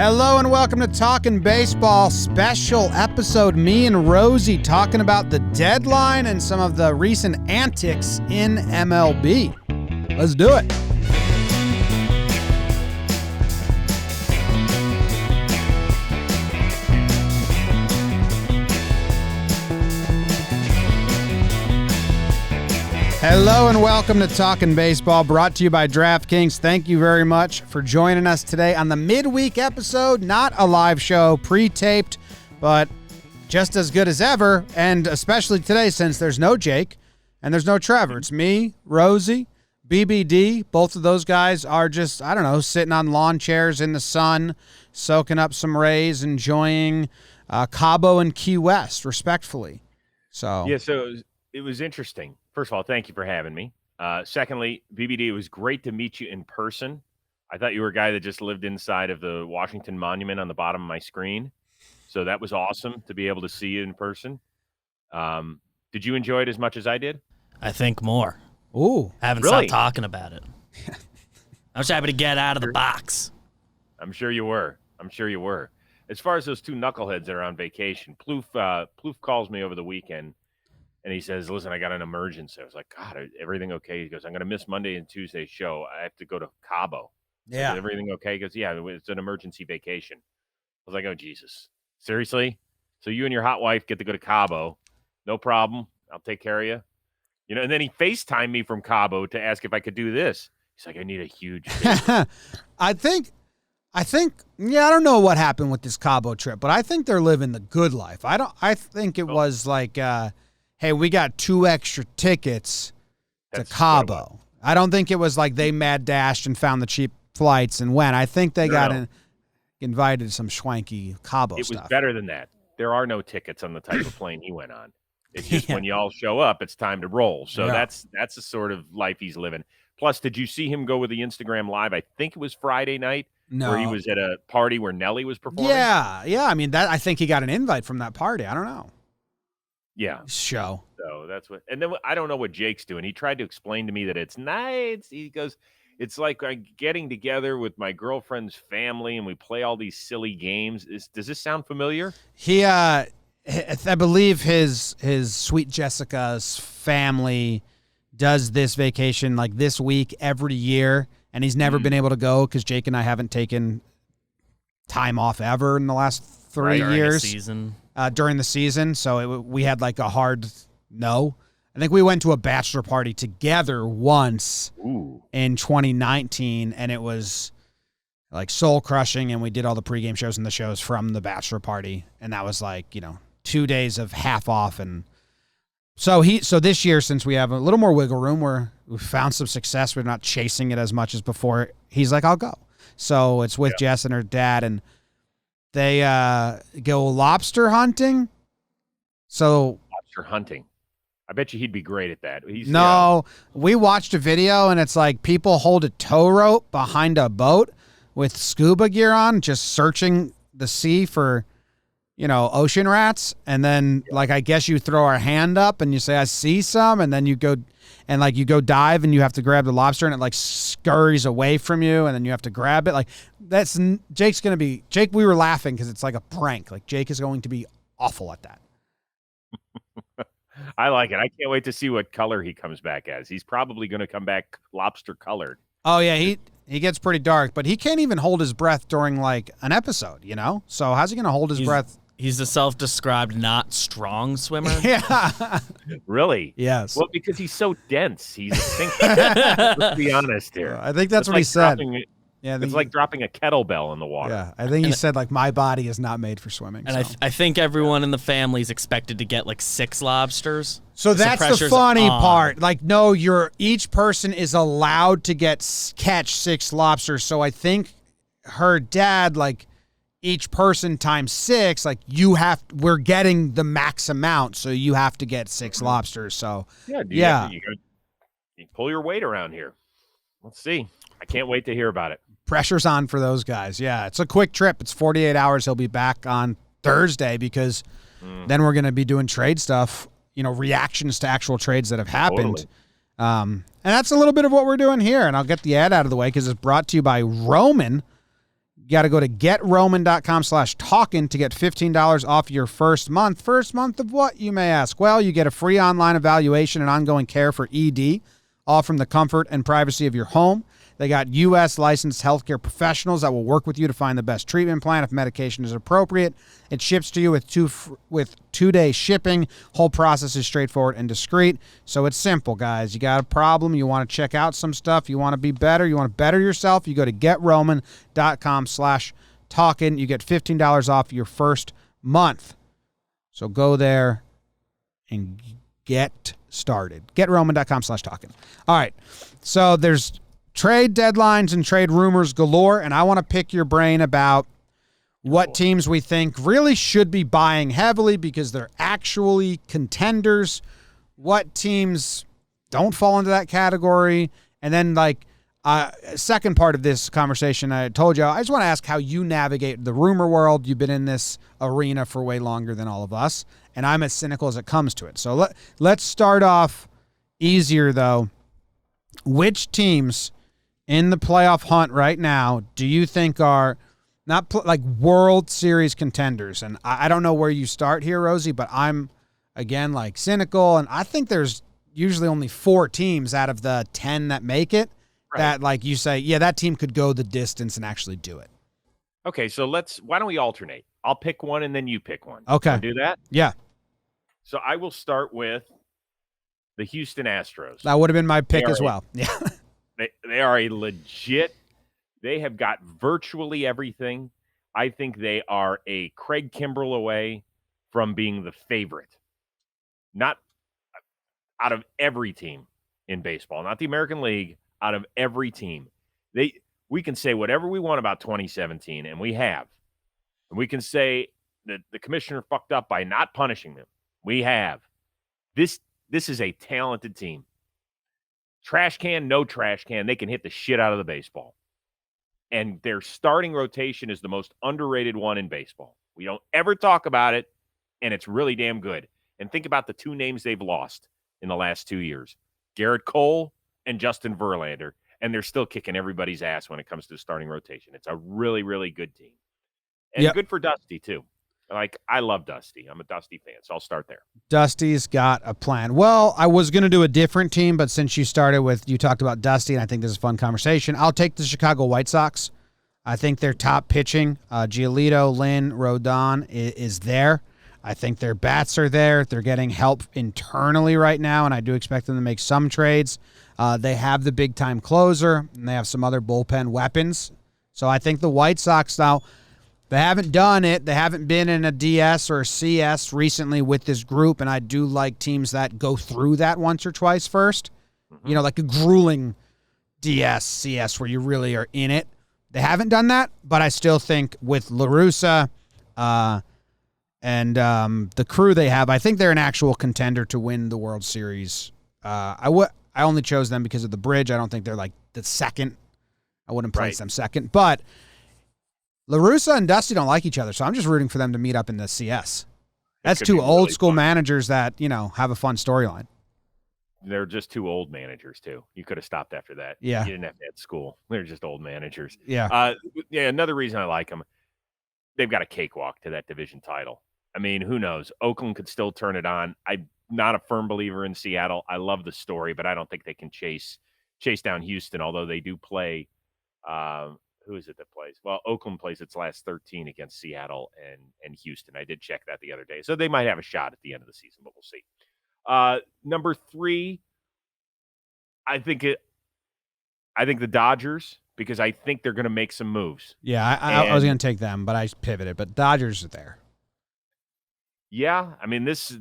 Hello and welcome to Talkin' Baseball special episode. Me and Rosie talking about the deadline and some of the recent antics in MLB. Let's do it. Hello and welcome to Talkin' Baseball, brought to you by DraftKings. Thank you very much for joining us today on the midweek episode. Not a live show, pre-taped, but just as good as ever, and especially today since there's no Jake and there's no Trevor. It's me, Rosie, BBD. Both of those guys are just, I don't know, sitting on lawn chairs in the sun, soaking up some rays, enjoying Cabo and Key West, respectfully. So it was interesting. First of all, thank you for having me. Secondly, BBD, it was great to meet you in person. I thought you were a guy that just lived inside of the Washington Monument on the bottom of my screen. So that was awesome to be able to see you in person. Did you enjoy it as much as I did? I think more. Ooh. I haven't Really? stopped talking about it. I was happy to get out of the box. I'm sure you were. As far as those two knuckleheads that are on vacation, Plouffe calls me over the weekend. And he says, listen, I got an emergency. I was like, God, everything okay? He goes, I'm going to miss Monday and Tuesday's show. I have to go to Cabo. Yeah. Is everything okay? He goes, yeah, it's an emergency vacation. I was like, oh, Jesus. Seriously? So you and your hot wife get to go to Cabo. No problem. I'll take care of you. You know, and then he FaceTimed me from Cabo to ask if I could do this. He's like, I need a huge favor. I think, I don't know what happened with this Cabo trip, but I think they're living the good life. I think it was like, hey, we got 2 extra tickets to Cabo. I don't think it was like they mad dashed and found the cheap flights and went. I think they invited to some schwanky Cabo stuff. It was better than that. There are no tickets on the type of plane he went on. It's just when you all show up, it's time to roll. So that's the sort of life he's living. Plus, did you see him go with the Instagram Live? I think it was Friday night. No. Where he was at a party where Nelly was performing. Yeah. I mean, I think he got an invite from that party. I don't know. Yeah. Show. So that's what, and then I don't know what Jake's doing. He tried to explain to me that it's nice. He goes, it's like I'm getting together with my girlfriend's family and we play all these silly games. Does this sound familiar? He, I believe his sweet Jessica's family does this vacation like this week every year, and he's never been able to go because Jake and I haven't taken time off ever in the last 3 years. During the season, so we had like a hard no. I think we went to a bachelor party together once in 2019, and it was like soul crushing, and we did all the pregame shows and the shows from the bachelor party, and that was like 2 days of half off, and so this year, since we have a little more wiggle room, we've found some success, we're not chasing it as much as before. He's like, I'll go, so it's with Jess and her dad, and they go lobster hunting. Lobster hunting. I bet you he'd be great at that. We watched a video, and it's like people hold a tow rope behind a boat with scuba gear on, just searching the sea for, ocean rats. And then, I guess you throw our hand up and you say, I see some. And then you go dive and you have to grab the lobster, and it scurries away from you, and then you have to grab it. Jake, we were laughing because it's like a prank. Like, Jake is going to be awful at that. I like it. I can't wait to see what color he comes back as. He's probably going to come back lobster colored. Oh yeah, he gets pretty dark, but he can't even hold his breath during an episode, So how's he going to hold his breath? He's a self-described not strong swimmer. Yeah. Really? Yes. Well, because he's so dense. He's a sinker. Let's be honest here. I think that's what he said. It's like dropping a kettlebell in the water. Yeah, I think he said, my body is not made for swimming. And I think everyone in the family is expected to get, 6 lobsters. So that's the funny part. No, each person is allowed to catch 6 lobsters. So I think her dad, each person times 6, we're getting the max amount, so you have to get 6 lobsters. So you pull your weight around here. Let's see. I can't wait to hear about it. Pressure's on for those guys. Yeah, it's a quick trip. It's 48 hours. He'll be back on Thursday because then we're going to be doing trade stuff, reactions to actual trades that have happened. Totally. And that's a little bit of what we're doing here. And I'll get the ad out of the way because it's brought to you by Roman. You got to go to GetRoman.com/Talkin to get $15 off your first month. First month of what, you may ask? Well, you get a free online evaluation and ongoing care for ED, all from the comfort and privacy of your home. They got U.S. licensed healthcare professionals that will work with you to find the best treatment plan if medication is appropriate. It ships to you with 2-day shipping. Whole process is straightforward and discreet. So it's simple, guys. You got a problem, you want to check out some stuff, you want to be better, you want to better yourself, you go to GetRoman.com/Talkin. You get $15 off your first month. So go there and get started. GetRoman.com/Talkin. All right. So there's trade deadlines and trade rumors galore, and I want to pick your brain about what teams we think really should be buying heavily because they're actually contenders, what teams don't fall into that category, and then second part of this conversation, I told you, I just want to ask how you navigate the rumor world. You've been in this arena for way longer than all of us, and I'm as cynical as it comes to it. So let's start off easier, though. Which teams in the playoff hunt right now do you think are not like World Series contenders? And I don't know where you start here, Rosie, but I'm, again, cynical, and I think there's usually only 4 teams out of the 10 that make it that, you say, yeah, that team could go the distance and actually do it. Okay, so why don't we alternate? I'll pick one and then you pick one. Okay. Wanna do that? Yeah. So I will start with the Houston Astros. That would have been my pick as well. Yeah. They are a legit, they have got virtually everything. I think they are a Craig Kimbrel away from being the favorite. Not out of every team in baseball, not the American League, out of every team. We can say whatever we want about 2017, and we have. And we can say that the commissioner fucked up by not punishing them. We have. This is a talented team. Trash can, no trash can, they can hit the shit out of the baseball. And their starting rotation is the most underrated one in baseball. We don't ever talk about it, and it's really damn good. And think about the 2 names they've lost in the last 2 years. Garrett Cole and Justin Verlander. And they're still kicking everybody's ass when it comes to the starting rotation. It's a really, really good team. And good for Dusty, too. I love Dusty. I'm a Dusty fan, so I'll start there. Dusty's got a plan. Well, I was going to do a different team, but since you talked about Dusty, and I think this is a fun conversation, I'll take the Chicago White Sox. I think their top pitching, Giolito, Lynn, Rodon, is there. I think their bats are there. They're getting help internally right now, and I do expect them to make some trades. They have the big-time closer, and they have some other bullpen weapons. So I think the White Sox now, they haven't done it. They haven't been in a DS or a CS recently with this group, and I do like teams that go through that once or twice first. Mm-hmm. Like a grueling DS, CS where you really are in it. They haven't done that, but I still think with La Russa and the crew they have, I think they're an actual contender to win the World Series. I only chose them because of the bridge. I don't think they're the second. I wouldn't place them second, but La Russa and Dusty don't like each other, so I'm just rooting for them to meet up in the CS. That's 2 old school managers that, have a fun storyline. They're just 2 old managers, too. You could have stopped after that. Yeah. You didn't have to add school. They're just old managers. Yeah. Another reason I like them, they've got a cakewalk to that division title. I mean, who knows? Oakland could still turn it on. I'm not a firm believer in Seattle. I love the story, but I don't think they can chase down Houston, although they do play who is it that plays? Well, Oakland plays its last 13 against Seattle and Houston. I did check that the other day. So they might have a shot at the end of the season, but we'll see. Number 3, I think the Dodgers, because I think they're going to make some moves. Yeah, I was going to take them, but I pivoted. But Dodgers are there. Yeah, I mean, this,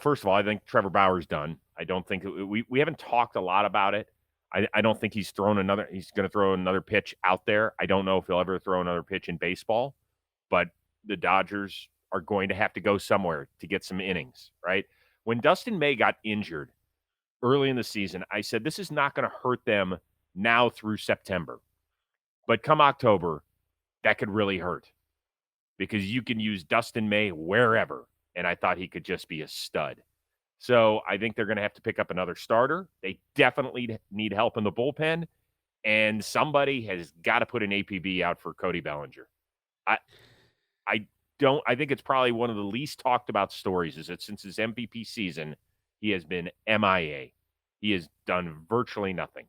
first of all, I think Trevor Bauer's done. I don't think we haven't talked a lot about it. I don't think he's going to throw another pitch out there. I don't know if he'll ever throw another pitch in baseball, but the Dodgers are going to have to go somewhere to get some innings, right? When Dustin May got injured early in the season, I said, this is not going to hurt them now through September. But come October, that could really hurt because you can use Dustin May wherever. And I thought he could just be a stud. So I think they're going to have to pick up another starter. They definitely need help in the bullpen. and somebody has got to put an APB out for Cody Bellinger. I think it's probably one of the least talked about stories is that since his MVP season, he has been MIA. He has done virtually nothing.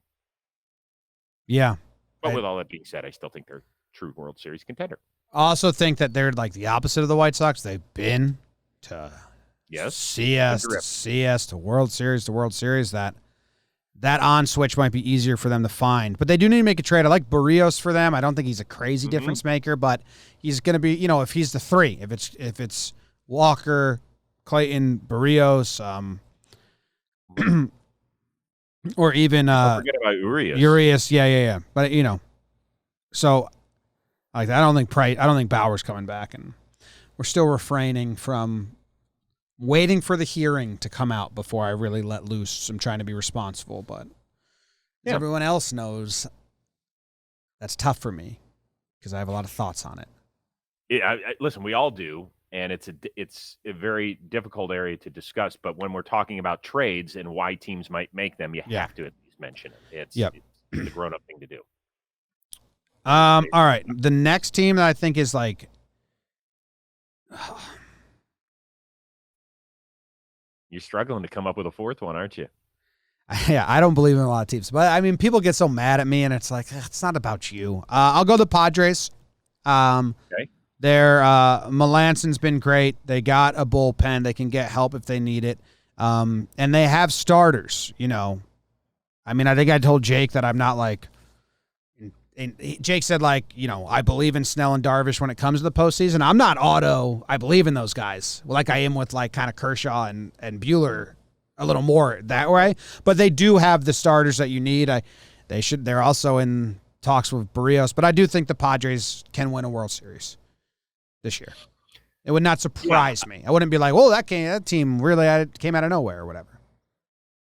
Yeah. But with all that being said, I still think they're a true World Series contender. I also think that they're like the opposite of the White Sox. They've been to CS to World Series to World Series. That on switch might be easier for them to find. But they do need to make a trade. I like Barrios for them. I don't think he's a crazy difference maker, but he's going to be, if he's the three, if it's Walker, Clayton, Barrios, or even don't forget about Urias. Urias, yeah. But so like I don't think Bauer's coming back, and we're still refraining from waiting for the hearing to come out before I really let loose. I'm trying to be responsible, but as everyone else knows, that's tough for me because I have a lot of thoughts on it. Listen, we all do, and it's a very difficult area to discuss. But when we're talking about trades and why teams might make them, you have to at least mention it. It's a grown-up thing to do. All right, the next team that I think is like. You're struggling to come up with a fourth one, aren't you? Yeah, I don't believe in a lot of teams. But, I mean, people get so mad at me, and it's like, it's not about you. I'll go the Padres. Okay. Their Melanson's been great. They got a bullpen. They can get help if they need it. And they have starters, I mean, I think I told Jake that I'm not like – and Jake said, like, I believe in Snell and Darvish when it comes to the postseason. I'm not I believe in those guys like I am with, like, kind of Kershaw and Buehler a little more that way. But they do have the starters that you need. They're also in talks with Barrios. But I do think the Padres can win a World Series this year. It would not surprise me. I wouldn't be like, well, that team really came out of nowhere or whatever.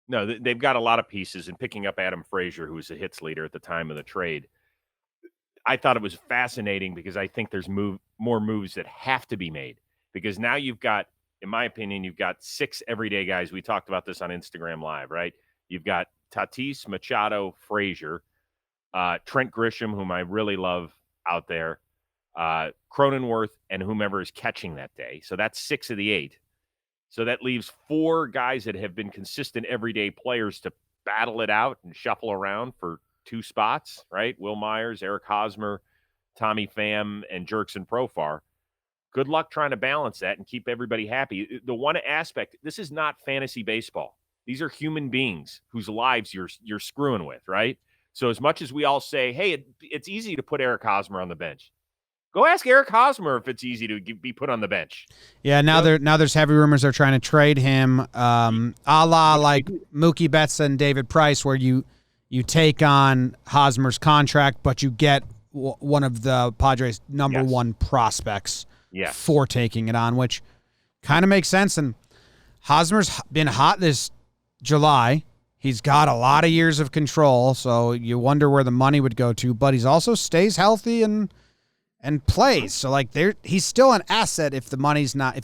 No, they've got a lot of pieces. And picking up Adam Frazier, who was the hits leader at the time of the trade, I thought it was fascinating because I think there's more moves that have to be made because now you've got, in my opinion, you've got 6 everyday guys. We talked about this on Instagram Live, right? You've got Tatis, Machado, Frazier, Trent Grisham, whom I really love out there, Cronenworth, and whomever is catching that day. So that's 6 of the 8. So that leaves 4 guys that have been consistent everyday players to battle it out and shuffle around for 2 spots, right? Will Myers, Eric Hosmer, Tommy Pham, and Jerkson Profar. Good luck trying to balance that and keep everybody happy. The one aspect, this is not fantasy baseball. These are human beings whose lives you're screwing with, right? So as much as we all say, hey, it's easy to put Eric Hosmer on the bench. Go ask Eric Hosmer if it's easy to be put on the bench. Yeah, now there's heavy rumors they're trying to trade him, a la like Mookie Betts and David Price, where you take on Hosmer's contract, but you get one of the Padres' number one prospects for taking it on, which kind of makes sense. And Hosmer's been hot this July. He's got a lot of years of control, so you wonder where the money would go to, but he's also stays healthy and plays. So, like, he's still an asset if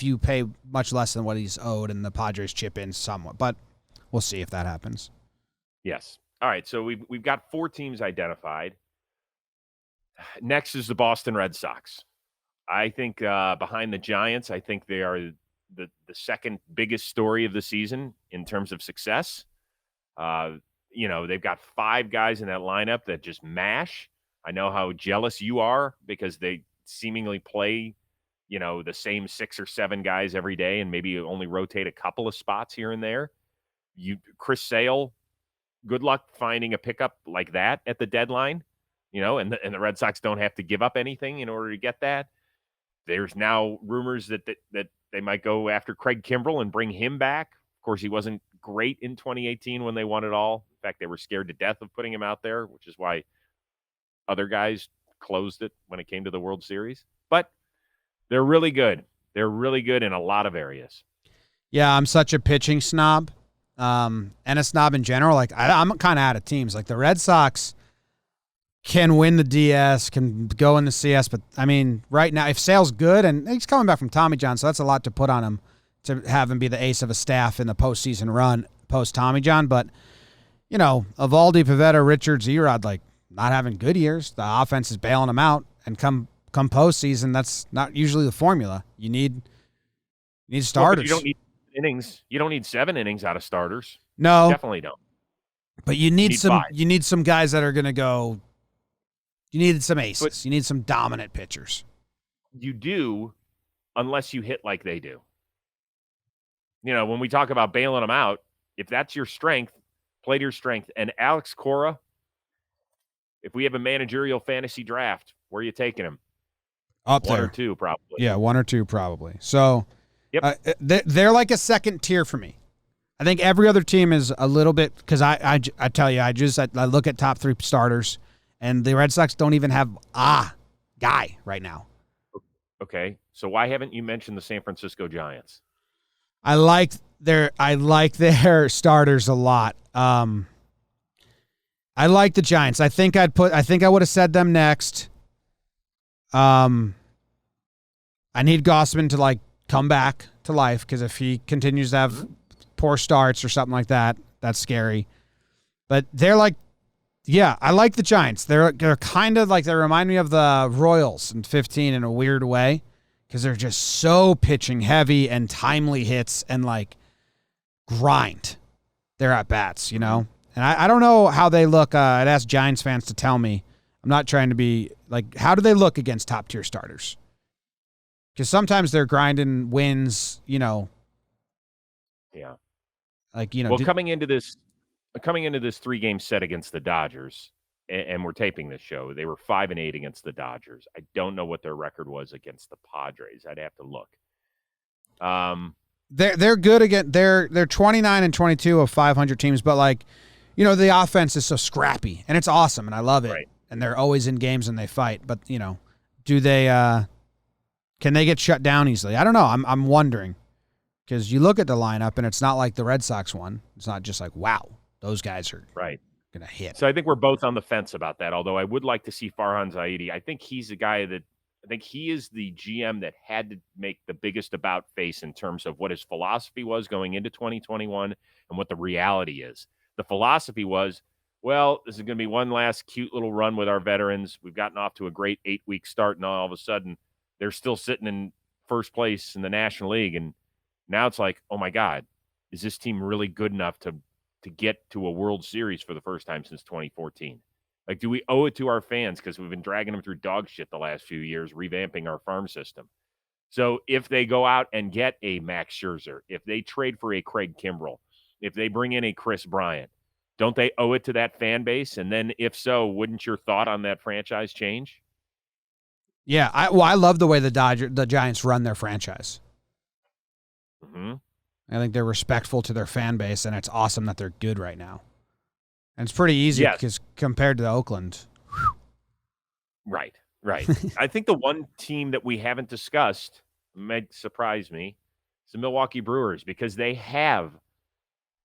you pay much less than what he's owed and the Padres chip in somewhat. But we'll see if that happens. Yes. All right, so we've got 4 teams identified. Next is the Boston Red Sox. I think behind the Giants, I think they are the second biggest story of the season in terms of success. They've got 5 guys in that lineup that just mash. I know how jealous you are because they seemingly play, the same 6 or 7 guys every day and maybe only rotate a couple of spots here and there. Chris Sale, good luck finding a pickup like that at the deadline, and the Red Sox don't have to give up anything in order to get that. There's now rumors that they might go after Craig Kimbrel and bring him back. Of course, he wasn't great in 2018 when they won it all. In fact, they were scared to death of putting him out there, which is why other guys closed it when it came to the World Series. But they're really good. They're really good in a lot of areas. Yeah, I'm such a pitching snob. And a snob in general. Like, I'm kind of out of teams. Like, the Red Sox can win the DS, can go in the CS, but, I mean, right now, if Sale's good, and he's coming back from Tommy John, so that's a lot to put on him to have him be the ace of a staff in the postseason run post-Tommy John. But, Evaldi, Pivetta, Richards, Erod, like, not having good years. The offense is bailing them out, and come postseason, that's not usually the formula. You need starters. But you don't need innings. You don't need 7 innings out of starters. No, Definitely don't. but you need some. 5. You need some guys that are going to go. You needed some aces. You need some dominant pitchers. You do, unless you hit like they do. When we talk about bailing them out, if that's your strength, play to your strength. And Alex Cora, if we have a managerial fantasy draft, where are you taking him? Up 1 there. or 2, probably. Yeah, 1 or 2 probably. So Yep. they're like a second tier for me. I think every other team is a little bit, because I tell you, I look at top 3 starters, and the Red Sox don't even have guy right now. Okay, so why haven't you mentioned the San Francisco Giants? I like their starters a lot. I like the Giants. I think I would have said them next. I need Gossman to come back to life, because if he continues to have poor starts or something like that, that's scary. But they're I like the Giants. They're kind of they remind me of the Royals in 2015 in a weird way, because they're just so pitching heavy and timely hits and grind their at bats, And I don't know how they look. I'd ask Giants fans to tell me. I'm not trying to be how do they look against top tier starters? Because sometimes they're grinding wins, Yeah. Well, coming into this 3-game set against the Dodgers, and we're taping this show, they were 5-8 against the Dodgers. I don't know what their record was against the Padres. I'd have to look. They're good again. They're 29-22 of 500 teams, but the offense is so scrappy and it's awesome and I love it. Right. And they're always in games and they fight. But do they? Can they get shut down easily? I don't know. I'm wondering, because you look at the lineup and it's not like the Red Sox one. It's not just wow, those guys are right gonna hit. So I think we're both on the fence about that. Although I would like to see Farhan Zaidi. I think he's a guy that I think he is the GM that had to make the biggest about face in terms of what his philosophy was going into 2021 and what the reality is. The philosophy was, well, this is going to be one last cute little run with our veterans. We've gotten off to a great 8-week start, and all of a sudden they're still sitting in first place in the National League. And now it's oh my God, is this team really good enough to get to a World Series for the first time since 2014? Do we owe it to our fans because we've been dragging them through dog shit the last few years, revamping our farm system? So if they go out and get a Max Scherzer, if they trade for a Craig Kimbrel, if they bring in a Chris Bryant, don't they owe it to that fan base? And then if so, wouldn't your thought on that franchise change? Yeah, I love the way the Giants run their franchise. Mm-hmm. I think they're respectful to their fan base, and it's awesome that they're good right now. And it's pretty easy because compared to Oakland. Right. I think the one team that we haven't discussed might surprise me is the Milwaukee Brewers, because they have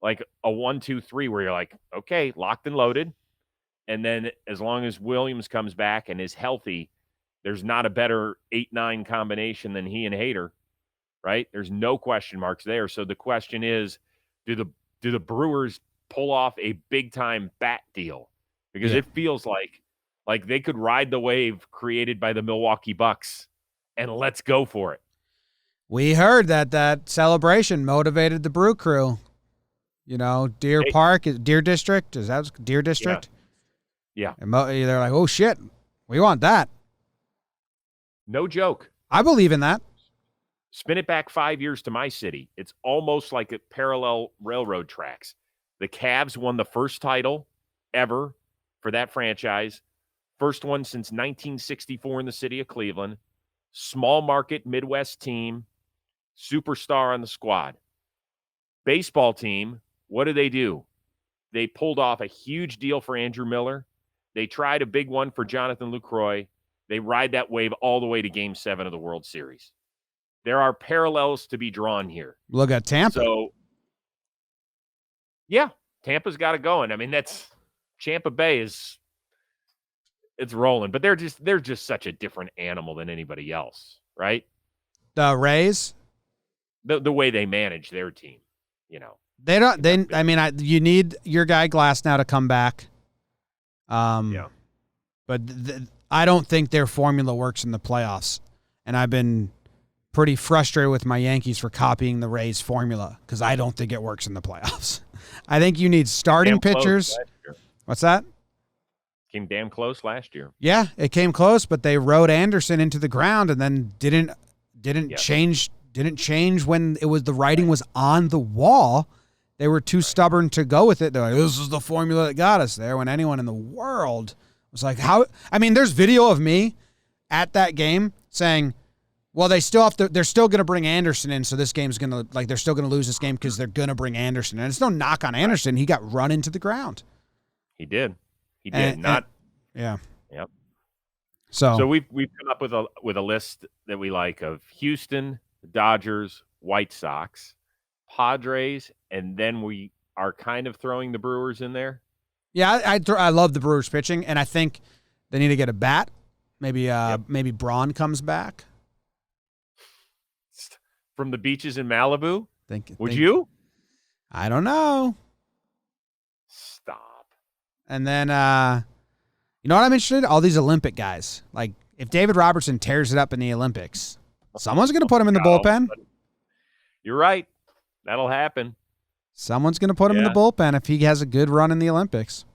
a 1-2-3 where you're okay, locked and loaded. And then as long as Williams comes back and is healthy, there's not a better 8-9 combination than he and Hader, right? There's no question marks there. So the question is, do the Brewers pull off a big-time bat deal? Because it feels like they could ride the wave created by the Milwaukee Bucks, and let's go for it. We heard that celebration motivated the Brew Crew. Deer District, is that Deer District? Yeah. And they're oh shit, we want that. No joke. I believe in that. Spin it back 5 years to my city. It's almost like a parallel railroad tracks. The Cavs won the first title ever for that franchise. First one since 1964 in the city of Cleveland. Small market Midwest team. Superstar on the squad. Baseball team, what do? They pulled off a huge deal for Andrew Miller. They tried a big one for Jonathan Lucroy. They ride that wave all the way to Game 7 of the World Series. There are parallels to be drawn here. Look at Tampa. So, yeah, Tampa's got it going. I mean, Tampa Bay it's rolling, but they're just such a different animal than anybody else, right? The Rays, the way they manage their team, they don't. You need your guy Glass now to come back. Yeah. But I don't think their formula works in the playoffs. And I've been pretty frustrated with my Yankees for copying the Rays formula because I don't think it works in the playoffs. I think you need starting pitchers. What's that? Came damn close last year. Yeah, it came close, but they rode Anderson into the ground and then didn't change when it was the writing was on the wall. They were too stubborn to go with it. They're like, this is the formula that got us there, when anyone in the world was like, how? I mean, there's video of me at that game saying, well, they're still going to bring Anderson in, so this game's going to, like, they're still going to lose this game because they're going to bring Anderson in. And it's no knock on Anderson. He got run into the ground. He did. Yeah. Yep. So we've come up with a list that we like of Houston, Dodgers, White Sox, Padres, and then we are kind of throwing the Brewers in there. Yeah, I love the Brewers pitching, and I think they need to get a bat. Maybe Braun comes back from the beaches in Malibu. Would you? I don't know. Stop. And then, you know what I'm interested in? All these Olympic guys. Like, if David Robertson tears it up in the Olympics, someone's going to put him in the bullpen. You're right. That'll happen. Someone's going to put him in the bullpen if he has a good run in the Olympics.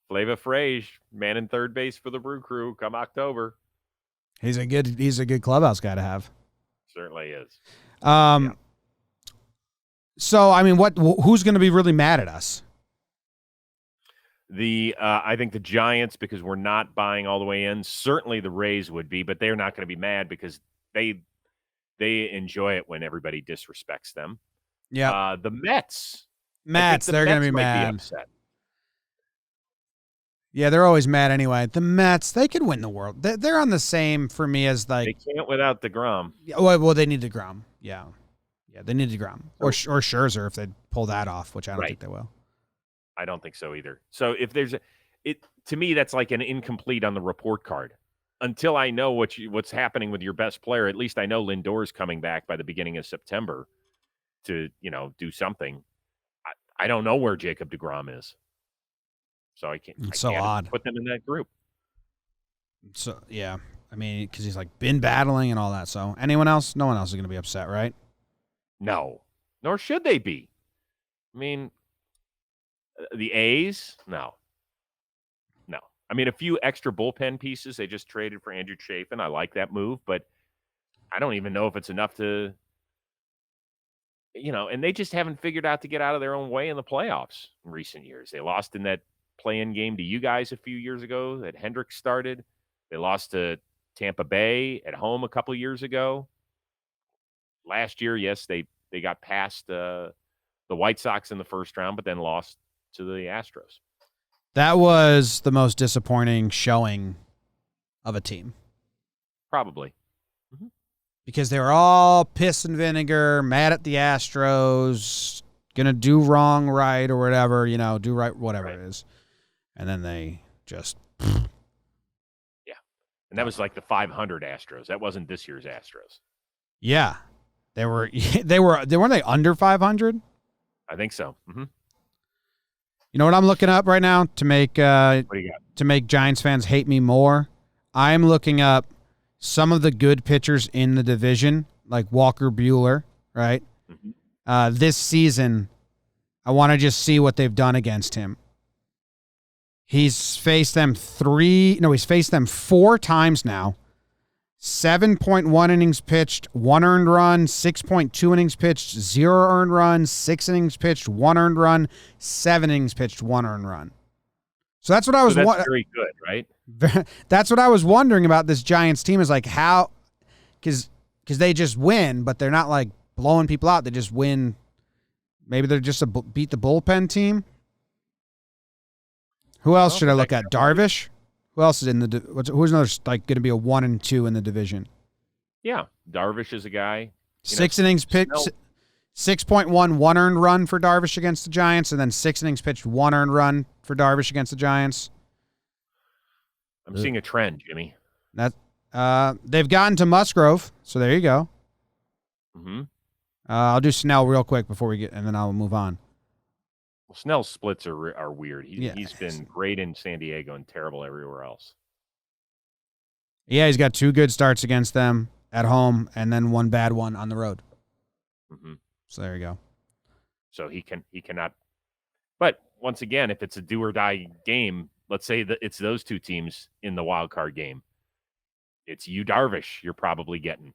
Flava Frage, man in third base for the Brew Crew come October. He's a good clubhouse guy to have. Certainly is. So, I mean, who's going to be really mad at us? I think the Giants, because we're not buying all the way in. Certainly the Rays would be, but they're not going to be mad because they enjoy it when everybody disrespects them. Yeah. The Mets, they're going to be mad. Yeah, they're always mad anyway. The Mets, they could win the world. They're on the same for me as like. They can't without DeGrom. Yeah, well, they need DeGrom. Yeah, they need DeGrom or Scherzer if they pull that off, which I don't think they will. I don't think so either. So if there's to me, that's like an incomplete on the report card. Until I know what's happening with your best player, at least I know Lindor's coming back by the beginning of September to do something. I don't know where Jacob DeGrom is. So I can't. It's so odd. Put them in that group. So yeah, I mean, because he's like been battling and all that. So anyone else? No one else is going to be upset, right? No, nor should they be. I mean, the A's, no. I mean, a few extra bullpen pieces they just traded for Andrew Chafin. I like that move, but I don't even know if it's enough to. And they just haven't figured out to get out of their own way in the playoffs in recent years. They lost in that play-in game to you guys a few years ago that Hendricks started. They lost to Tampa Bay at home a couple years ago. Last year, yes, they got past the White Sox in the first round, but then lost to the Astros. That was the most disappointing showing of a team. Probably. Mm-hmm. Because they were all piss and vinegar, mad at the Astros, going to do wrong right or whatever, do right, whatever it is. And then they just. Yeah. And that was like the 500 Astros. That wasn't this year's Astros. Yeah. Weren't they under 500? I think so. Mm-hmm. You know what I'm looking up right now to make what do you got? To make Giants fans hate me more? I'm looking up some of the good pitchers in the division, like Walker Buehler, right? Mm-hmm. This season, I want to just see what they've done against him. He's faced them 4 times now. 7.1 innings pitched, 1 earned run, 6.2 innings pitched, 0 earned run, 6 innings pitched, 1 earned run, 7 innings pitched, 1 earned run. So that's what I was. So that's very good, right? That's what I was wondering about this Giants team is like how, because they just win, but they're not like blowing people out. They just win. Maybe they're just a beat the bullpen team. Who else should I look at? Darvish. Who else is in who's another like going to be a 1 and 2 in the division? Yeah, Darvish is a guy. 6 innings pitched, 6.1 1 earned run for Darvish against the Giants, and then 6 innings pitched, 1 earned run for Darvish against the Giants. I'm seeing a trend, Jimmy. They've gotten to Musgrove, so there you go. Mm-hmm. I'll do Snell real quick before we and then I'll move on. Well, Snell's splits are weird. He's Yeah. been great in San Diego and terrible everywhere else. Yeah, he's got 2 good starts against them at home and then 1 bad one on the road. Mm-hmm. So there you go. So he cannot. But once again, if it's a do or die game, let's say that it's those 2 teams in the wild card game. It's you, Darvish, you're probably getting.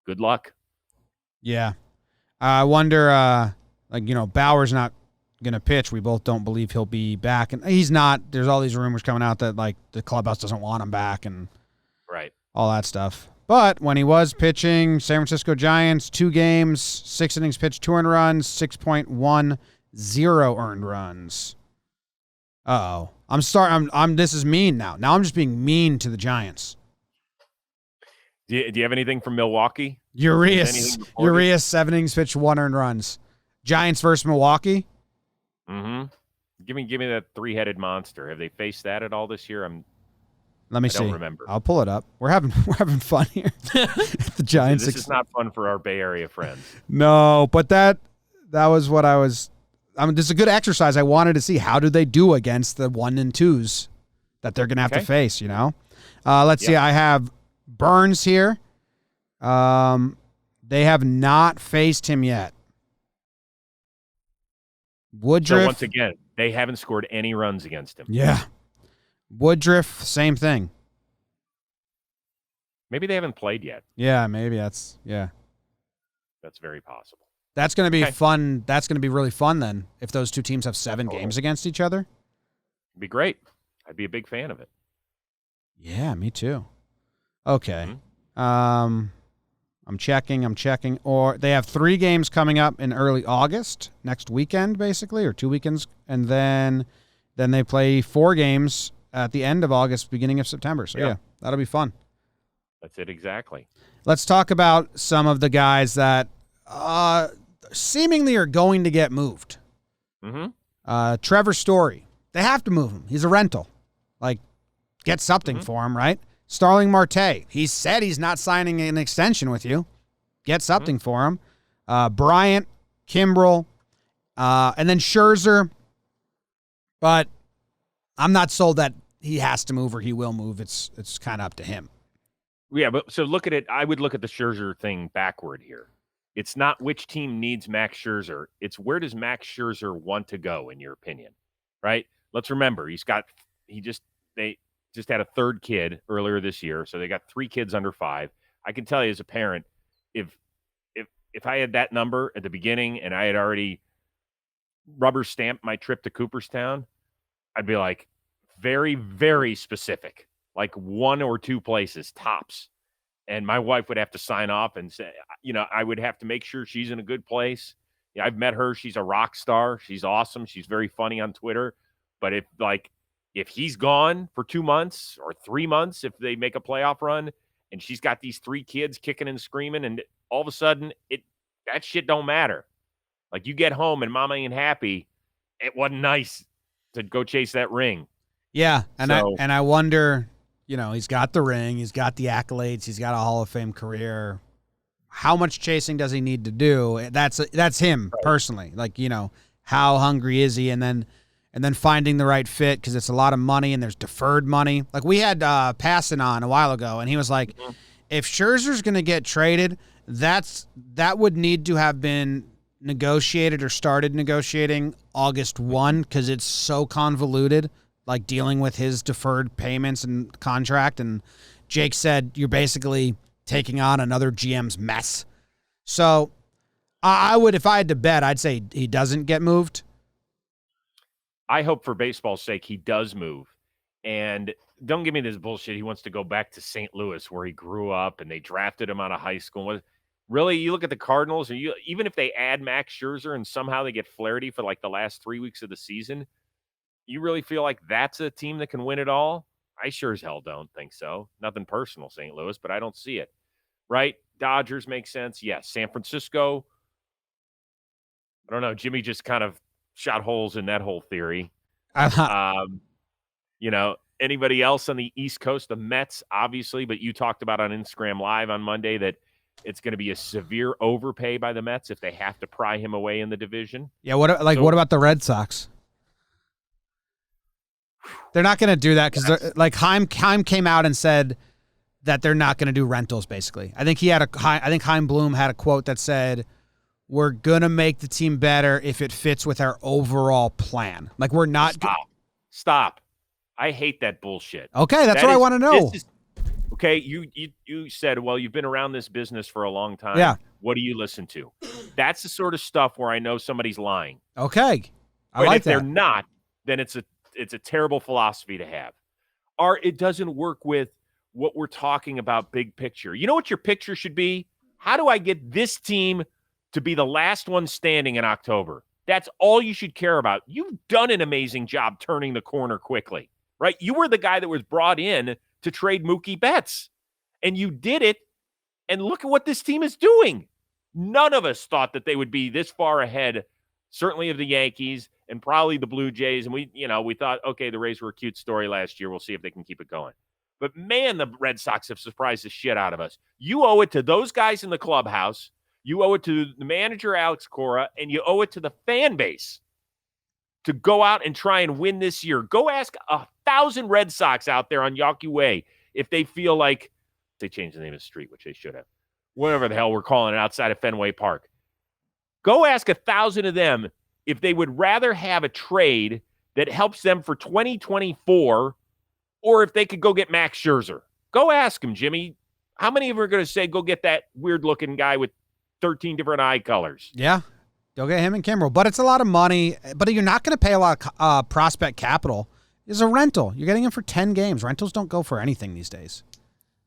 Good luck. Yeah. I wonder, Bauer's not going to pitch. We both don't believe he'll be back. And he's not. There's all these rumors coming out that, the clubhouse doesn't want him back and right, all that stuff. But when he was pitching, San Francisco Giants, 2 games, 6 innings pitched, 2 earned runs, 6.10 earned runs. Uh-oh. This is mean now. Now I'm just being mean to the Giants. Do you have anything from Milwaukee? Urias 7 innings pitched, 1 earned runs. Giants versus Milwaukee. Mm-hmm. Give me that 3-headed monster. Have they faced that at all this year? Let me I see. don't remember. I'll pull it up. We're having fun here. The Giants. This is not fun for our Bay Area friends. No, but that was what I was. This is a good exercise. I wanted to see how do they do against the 1 and 2s that they're going to have to face. Let's see. I have Burns here. They have not faced him yet. Woodruff. So once again, they haven't scored any runs against him. Yeah. Woodruff, same thing. Maybe they haven't played yet. Yeah, maybe that's very possible. That's going to be fun. That's going to be really fun then if those 2 teams have 7 games against each other. It'd be great. I'd be a big fan of it. Yeah, me too. Okay. Mm-hmm. I'm checking. Or they have 3 games coming up in early August, next weekend, basically, or 2 weekends. And then they play 4 games at the end of August, beginning of September. So, yeah that'll be fun. That's it exactly. Let's talk about some of the guys that seemingly are going to get moved. Mm-hmm. Trevor Story. They have to move him. He's a rental. Get something for him, right? Starling Marte. He said he's not signing an extension with you. Get something for him. Bryant, Kimbrel, and then Scherzer. But I'm not sold that he has to move or he will move. It's kind of up to him. Yeah, but so look at it. I would look at the Scherzer thing backward here. It's not which team needs Max Scherzer. It's where does Max Scherzer want to go, in your opinion, right? Let's remember, they just had a 3rd kid earlier this year, so they got 3 kids under 5. I can tell you as a parent, if I had that number at the beginning and I had already rubber stamped my trip to Cooperstown, I'd be like very, very specific, like 1 or 2 places tops. And my wife would have to sign off and say, I would have to make sure she's in a good place. Yeah, I've met her. She's a rock star. She's awesome. She's very funny on Twitter. But if he's gone for 2 months or 3 months, if they make a playoff run and she's got these 3 kids kicking and screaming, and all of a sudden that shit don't matter. Like, you get home and mama ain't happy. It wasn't nice to go chase that ring. Yeah. And I wonder, he's got the ring, he's got the accolades, he's got a Hall of Fame career. How much chasing does he need to do? That's him personally. How hungry is he? And then finding the right fit, because it's a lot of money and there's deferred money. Like, we had Passan on a while ago, and he was like, if Scherzer's going to get traded, that would need to have been negotiated or started negotiating August 1, because it's so convoluted, like dealing with his deferred payments and contract. And Jake said you're basically taking on another GM's mess. So I would, if I had to bet, I'd say he doesn't get moved. I hope for baseball's sake he does move. And don't give me this bullshit. He wants to go back to St. Louis where he grew up and they drafted him out of high school. Really, you look at the Cardinals, or even if they add Max Scherzer and somehow they get Flaherty for like the last 3 weeks of the season, you really feel like that's a team that can win it all? I sure as hell don't think so. Nothing personal, St. Louis, but I don't see it. Right? Dodgers make sense. Yes. San Francisco, I don't know. Jimmy just kind of shot holes in that whole theory. Anybody else on the East Coast? The Mets, obviously, but you talked about on Instagram Live on Monday that It's going to be a severe overpay by the Mets if they have to pry him away in the division. Yeah, what about the Red Sox? They're not going to do that because Heim came out and said that they're not going to do rentals. Basically, I think Heim Bloom had a quote that said, "We're going to make the team better if it fits with our overall plan." Like we're not. Stop. I hate that bullshit. Okay, that's what I want to know. Okay, you said, well, you've been around this business for a long time. Yeah. What do you listen to? That's the sort of stuff where I know somebody's lying. Okay, If they're not, then it's a terrible philosophy to have. Or it doesn't work with what we're talking about big picture. You know what your picture should be? How do I get this team to be the last one standing in October? That's all you should care about. You've done an amazing job turning the corner quickly, right? You were the guy that was brought in to trade Mookie Betts, and you did it, and look at what this team is doing. None of us thought that they would be this far ahead, certainly of the Yankees and probably the Blue Jays, and we thought, okay, the Rays were a cute story last year. We'll see if they can keep it going. But, man, the Red Sox have surprised the shit out of us. You owe it to those guys in the clubhouse. You owe it to the manager, Alex Cora, and you owe it to the fan base to go out and try and win this year. Go ask 1,000 Red Sox out there on Yawkey Way if they feel like they changed the name of the street, which they should have. Whatever the hell we're calling it outside of Fenway Park. Go ask 1,000 of them if they would rather have a trade that helps them for 2024 or if they could go get Max Scherzer. Go ask them, Jimmy. How many of them are going to say, go get that weird-looking guy with 13 different eye colors? Yeah. Go get him and Kimbrel. But it's a lot of money. But you're not going to pay a lot of prospect capital. It's a rental. You're getting him for 10 games. Rentals don't go for anything these days.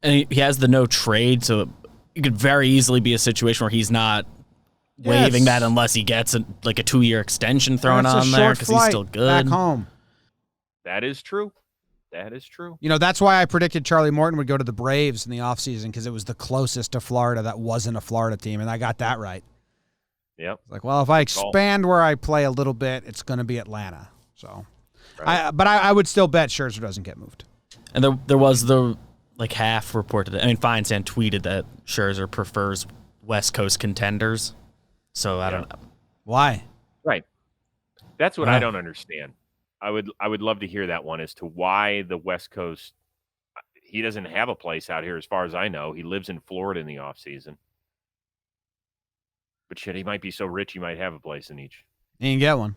And he has the no trade, so it could very easily be a situation where he's not waiving that unless he gets a 2-year extension thrown on there because he's still good. Back home. That is true. That is true. That's why I predicted Charlie Morton would go to the Braves in the offseason because it was the closest to Florida that wasn't a Florida team, and I got that right. Yep. Like, well, if I expand where I play a little bit, it's going to be Atlanta. So, right. I would still bet Scherzer doesn't get moved. And there was the half report today. I mean, Feinstein tweeted that Scherzer prefers West Coast contenders. So I don't know why. Right. That's what I don't understand. I would love to hear that one as to why the West Coast. He doesn't have a place out here, as far as I know. He lives in Florida in the off season. But shit, he might be so rich he might have a place in each. You can get one.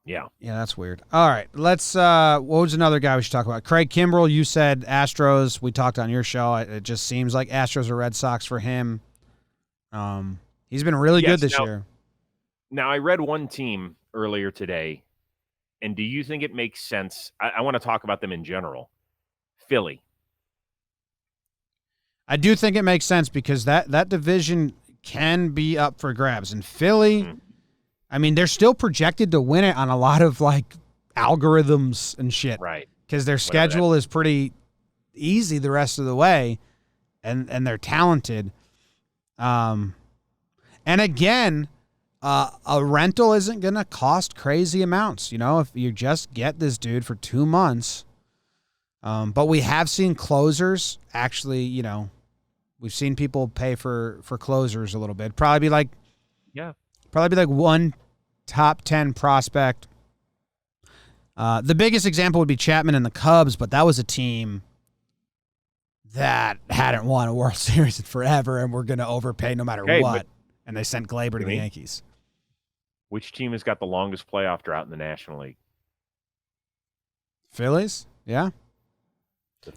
Yeah. Yeah, that's weird. All right, let's. What was another guy we should talk about? Craig Kimbrel. You said Astros. We talked on your show. It just seems like Astros or Red Sox for him. He's been really good this year. Now, I read one team earlier today, and do you think it makes sense? I want to talk about them in general. Philly. I do think it makes sense because that division can be up for grabs. And Philly, I mean, they're still projected to win it on a lot of algorithms and shit. Right. Because their schedule is pretty easy the rest of the way, and they're talented. And again, a rental isn't going to cost crazy amounts. If you just get this dude for 2 months. But we have seen closers actually, we've seen people pay for closers a little bit. Probably be one top 10 prospect. The biggest example would be Chapman and the Cubs, but that was a team that hadn't won a World Series in forever and we're going to overpay no matter what. And they sent Glaber to the Yankees. Which team has got the longest playoff drought in the National League? Phillies? Yeah.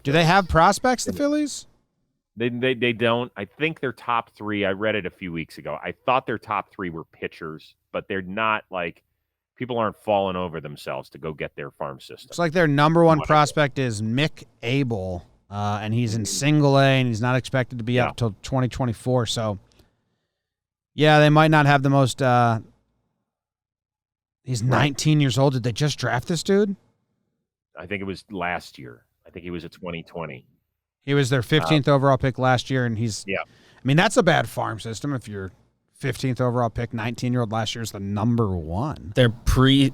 Do they have prospects, the Phillies? They don't. I think their top 3, I read it a few weeks ago. I thought their top 3 were pitchers, but they're not people aren't falling over themselves to go get their farm system. It's like their number one prospect is Mick Abel, and he's in single A, and he's not expected to be up until 2024. So, yeah, they might not have the most he's 19 years old. Did they just draft this dude? I think it was last year. I think he was a 2020. He was their 15th overall pick last year, and he's. Yeah. I mean, that's a bad farm system if you're 15th overall pick, 19-year-old last year is the number 1. Their preseason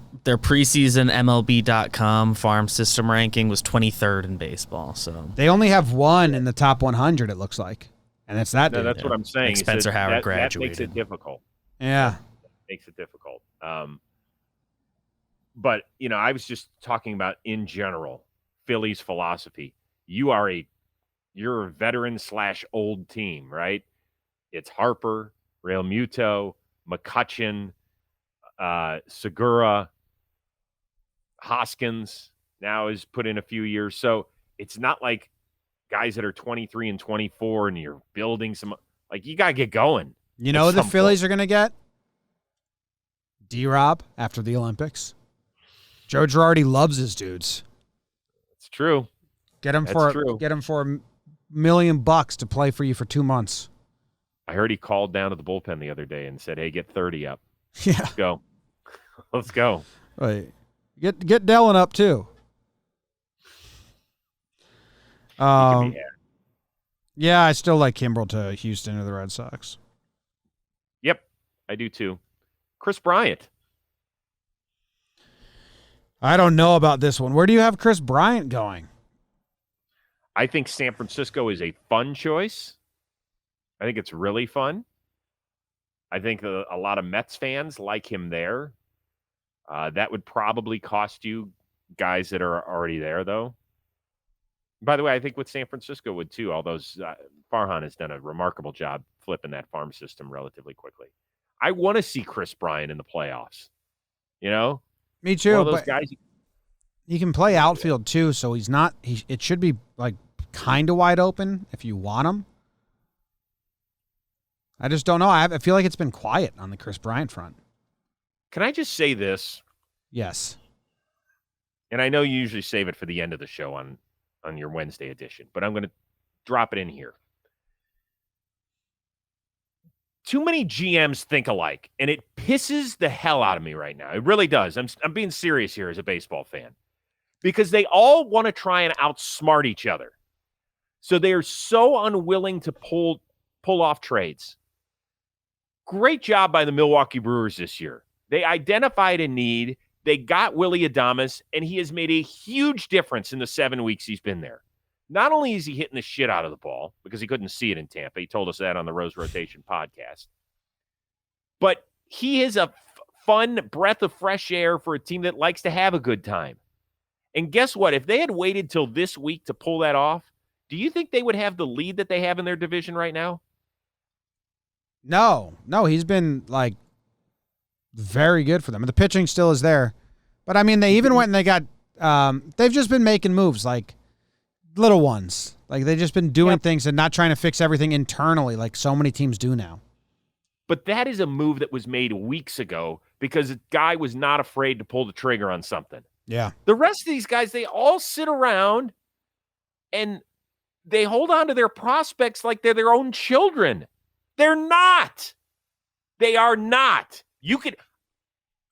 MLB.com farm system ranking was 23rd in baseball. So they only have one in the top 100. It looks like. And it's that No, dude. that's what I'm saying. Like Spencer Howard that graduated. makes it difficult. Yeah. Makes it difficult. But, I was just talking about in general, Philly's philosophy. You're a veteran / old team, right? It's Harper, Real Muto, McCutchen, Segura, Hoskins now has put in a few years. So it's not like guys that are 23 and 24 and you're building some, like, you got to get going. You know the Phillies are going to get? D-Rob after the Olympics. Joe Girardi loves his dudes. It's true. Get him for $1 million to play for you for 2 months. I heard he called down to the bullpen the other day and said, "Hey, get 30 up. Yeah. Let's go. Let's go." Right. Get Dellin up too. He can be had. Yeah, I still like Kimbrel to Houston or the Red Sox. Yep, I do too. Chris Bryant. I don't know about this one. Where do you have Chris Bryant going? I think San Francisco is a fun choice. I think it's really fun. I think a lot of Mets fans like him there. That would probably cost you guys that are already there, though. By the way, I think with San Francisco would too, although Farhan has done a remarkable job flipping that farm system relatively quickly. I want to see Chris Bryant in the playoffs. Me too. One of those but guys. he can play outfield too, so he's not. It should be like kind of wide open if you want him. I just don't know. I feel like it's been quiet on the Chris Bryant front. Can I just say this? Yes. And I know you usually save it for the end of the show on your Wednesday edition, but I'm going to drop it in here. Too many GMs think alike, and it pisses the hell out of me right now. It really does. I'm being serious here as a baseball fan, because they all want to try and outsmart each other. So they are so unwilling to pull off trades. Great job by the Milwaukee Brewers this year. They identified a need. They got Willy Adames, and he has made a huge difference in the 7 weeks he's been there. Not only is he hitting the shit out of the ball, because he couldn't see it in Tampa. He told us that on the Rose Rotation podcast. But he is a fun breath of fresh air for a team that likes to have a good time. And guess what? If they had waited till this week to pull that off, do you think they would have the lead that they have in their division right now? No, he's been like very good for them. And the pitching still is there. But I mean, they even went and they got, they've just been making moves like little ones. Like they've just been doing things and not trying to fix everything internally like so many teams do now. But that is a move that was made weeks ago because a guy was not afraid to pull the trigger on something. Yeah. The rest of these guys, they all sit around and they hold on to their prospects like they're their own children. They're not. They are not.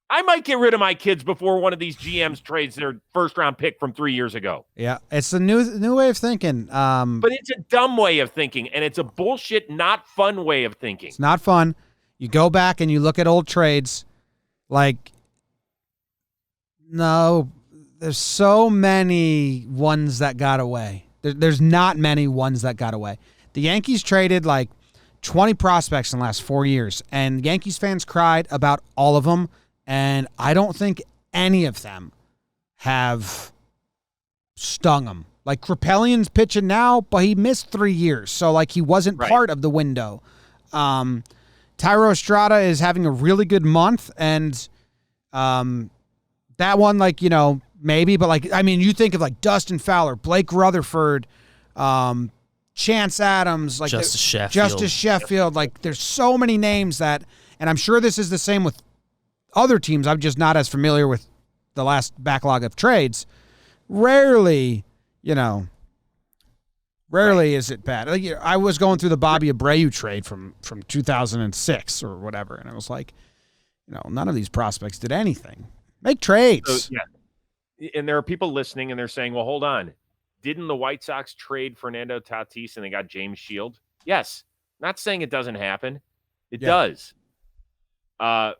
I might get rid of my kids before one of these GMs trades their first-round pick from 3 years ago. Yeah, it's a new way of thinking. But it's a dumb way of thinking, and it's a bullshit, not fun way of thinking. It's not fun. You go back and you look at old trades, like, no, there's so many ones that got away. There's not many ones that got away. The Yankees traded like 20 prospects in the last 4 years, and Yankees fans cried about all of them, and I don't think any of them have stung them. Like, Krapelian's pitching now, but he missed 3 years, so, like, he wasn't part of the window. Tyro Estrada is having a really good month, and that one, like, maybe, but, like, I mean, you think of, like, Dustin Fowler, Blake Rutherford, Chance Adams, like Justice Sheffield. Like, there's so many names that, and I'm sure this is the same with other teams. I'm just not as familiar with the last backlog of trades. Rarely is it bad. Like, I was going through the Bobby Abreu trade from 2006 or whatever, and I was like, none of these prospects did anything. Make trades. So, yeah. And there are people listening, and they're saying, well, hold on. Didn't the White Sox trade Fernando Tatis and they got James Shield? Yes. Not saying it doesn't happen. It does. But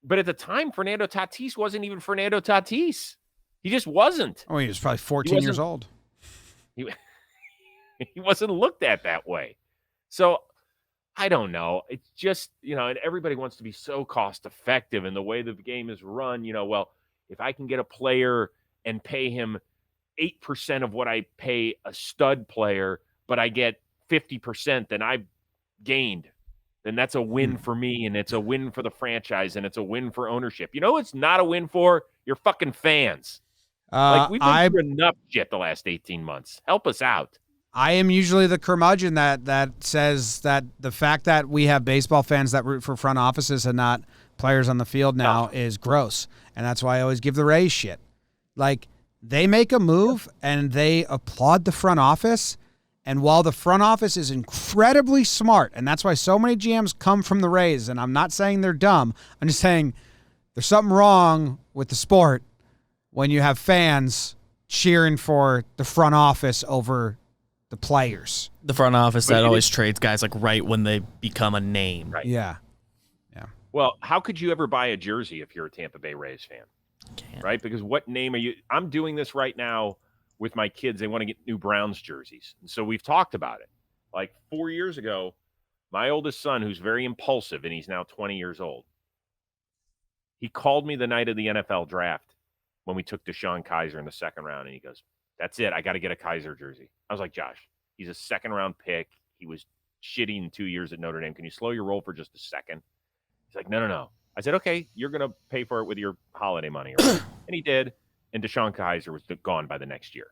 at the time, Fernando Tatis wasn't even Fernando Tatis. He just wasn't. Oh, he was probably 14 years old. He wasn't looked at that way. So I don't know. It's just, and everybody wants to be so cost effective in the way the game is run. Well, if I can get a player and pay him 8% of what I pay a stud player, but I get 50%, then I've gained. Then that's a win for me, and it's a win for the franchise, and it's a win for ownership. It's not a win for your fucking fans. We've been through enough shit the last 18 months. Help us out. I am usually the curmudgeon that says that the fact that we have baseball fans that root for front offices and not players on the field now is gross. And that's why I always give the Rays shit. They make a move and they applaud the front office. And while the front office is incredibly smart, and that's why so many GMs come from the Rays, and I'm not saying they're dumb, I'm just saying there's something wrong with the sport when you have fans cheering for the front office over the players. The front office that always trades guys right when they become a name. Right. Yeah. Well, how could you ever buy a jersey if you're a Tampa Bay Rays fan? Can't. Right? Because what name are you? I'm doing this right now with my kids. They want to get new Browns jerseys. And so we've talked about it. 4 years ago, my oldest son, who's very impulsive, and he's now 20 years old, he called me the night of the NFL draft when we took Deshaun Kaiser in the second round, and he goes, "That's it. I got to get a Kaiser jersey." I was like, "Josh, he's a second-round pick. He was shitty in 2 years at Notre Dame. Can you slow your roll for just a second?" He's like, No. I said, "Okay, you're going to pay for it with your holiday money." Right? And he did, and Deshaun Kaiser was gone by the next year.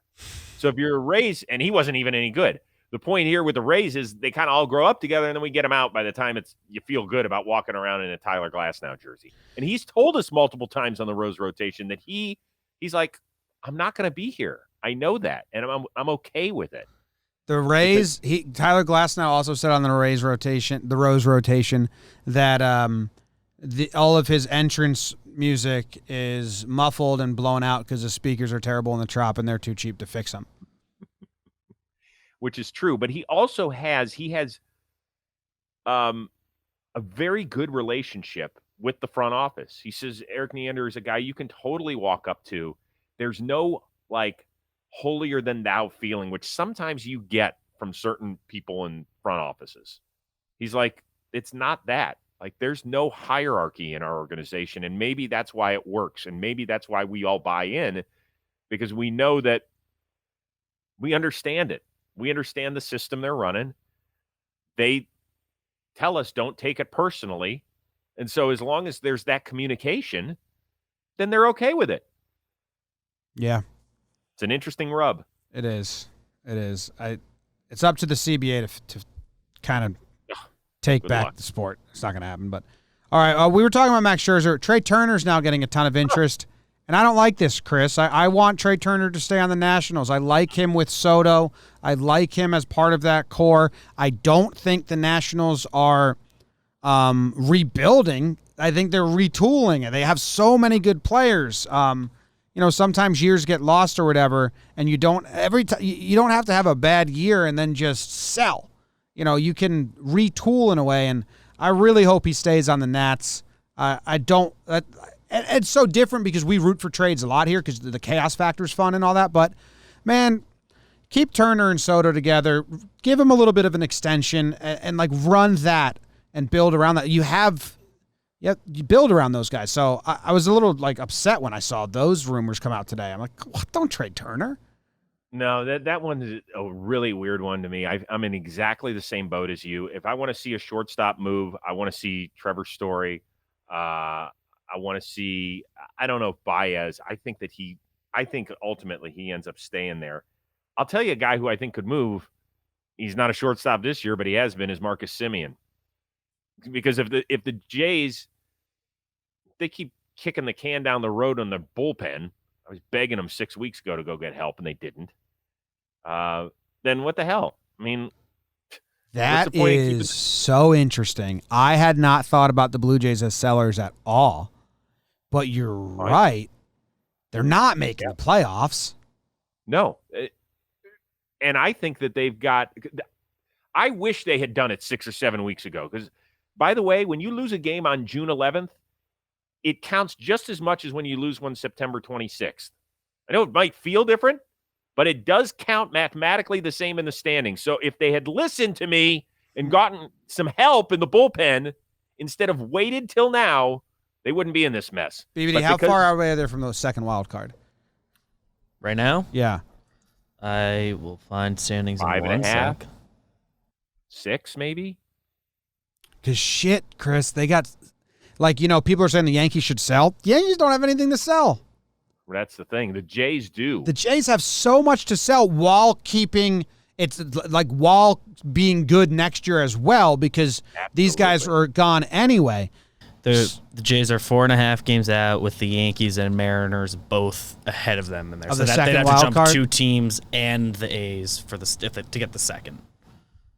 So if you're a Rays, and he wasn't even any good. The point here with the Rays is they kind of all grow up together, and then we get them out by the time you feel good about walking around in a Tyler Glasnow jersey. And he's told us multiple times on the Rose rotation that he's like, "I'm not going to be here. I know that, and I'm okay with it." The Rays, Tyler Glasnow also said on the Rose rotation, that all of his entrance music is muffled and blown out because the speakers are terrible in the Trop and they're too cheap to fix them. Which is true, but he also has a very good relationship with the front office. He says Eric Neander is a guy you can totally walk up to. There's no holier than thou feeling, which sometimes you get from certain people in front offices. He's like, it's not that. There's no hierarchy in our organization, and maybe that's why it works, and maybe that's why we all buy in, because we know that we understand it. We understand the system they're running. They tell us don't take it personally, and so as long as there's that communication, then they're okay with it. Yeah. It's an interesting rub. It is. It's up to the CBA to kind of take back the sport. It's not going to happen. But all right, we were talking about Max Scherzer. Trea Turner's now getting a ton of interest, and I don't like this, Chris. I want Trea Turner to stay on the Nationals. I like him with Soto. I like him as part of that core. I don't think the Nationals are rebuilding. I think they're retooling it. They have so many good players. Sometimes years get lost or whatever, and you don't have to have a bad year and then just sell. You can retool in a way, and I really hope he stays on the Nats. It's so different because we root for trades a lot here because the chaos factor is fun and all that. But man, keep Turner and Soto together. Give him a little bit of an extension and run that and build around that. You build around those guys. So I was a little upset when I saw those rumors come out today. I'm like, what? Don't trade Turner. No, that one is a really weird one to me. I'm in exactly the same boat as you. If I want to see a shortstop move, I want to see Trevor Story. I want to see, I don't know if Baez. I think ultimately he ends up staying there. I'll tell you a guy who I think could move. He's not a shortstop this year, but he has been, is Marcus Semien. Because if the Jays, they keep kicking the can down the road on the bullpen. I was begging them 6 weeks ago to go get help, and they didn't. Then what the hell? I mean, that is so interesting. I had not thought about the Blue Jays as sellers at all, but you're right. They're not making the playoffs. No. And I think that they've got – I wish they had done it 6 or 7 weeks ago because, by the way, when you lose a game on June 11th, it counts just as much as when you lose one September 26th. I know it might feel different, but it does count mathematically the same in the standings. So if they had listened to me and gotten some help in the bullpen instead of waited till now, they wouldn't be in this mess. BBD, how far away are they from the second wild card? Right now? Yeah. I will find standings in 5.5? 1 sec. 6, maybe? Because shit, Chris, they got, people are saying the Yankees should sell. The Yankees don't have anything to sell. Well, that's the thing. The Jays do. The Jays have so much to sell while while being good next year as well, because these guys are gone anyway. The Jays are 4.5 games out, with the Yankees and Mariners both ahead of them in there. Of so the they'd second have to wild jump card? 2 teams and the A's to get the second.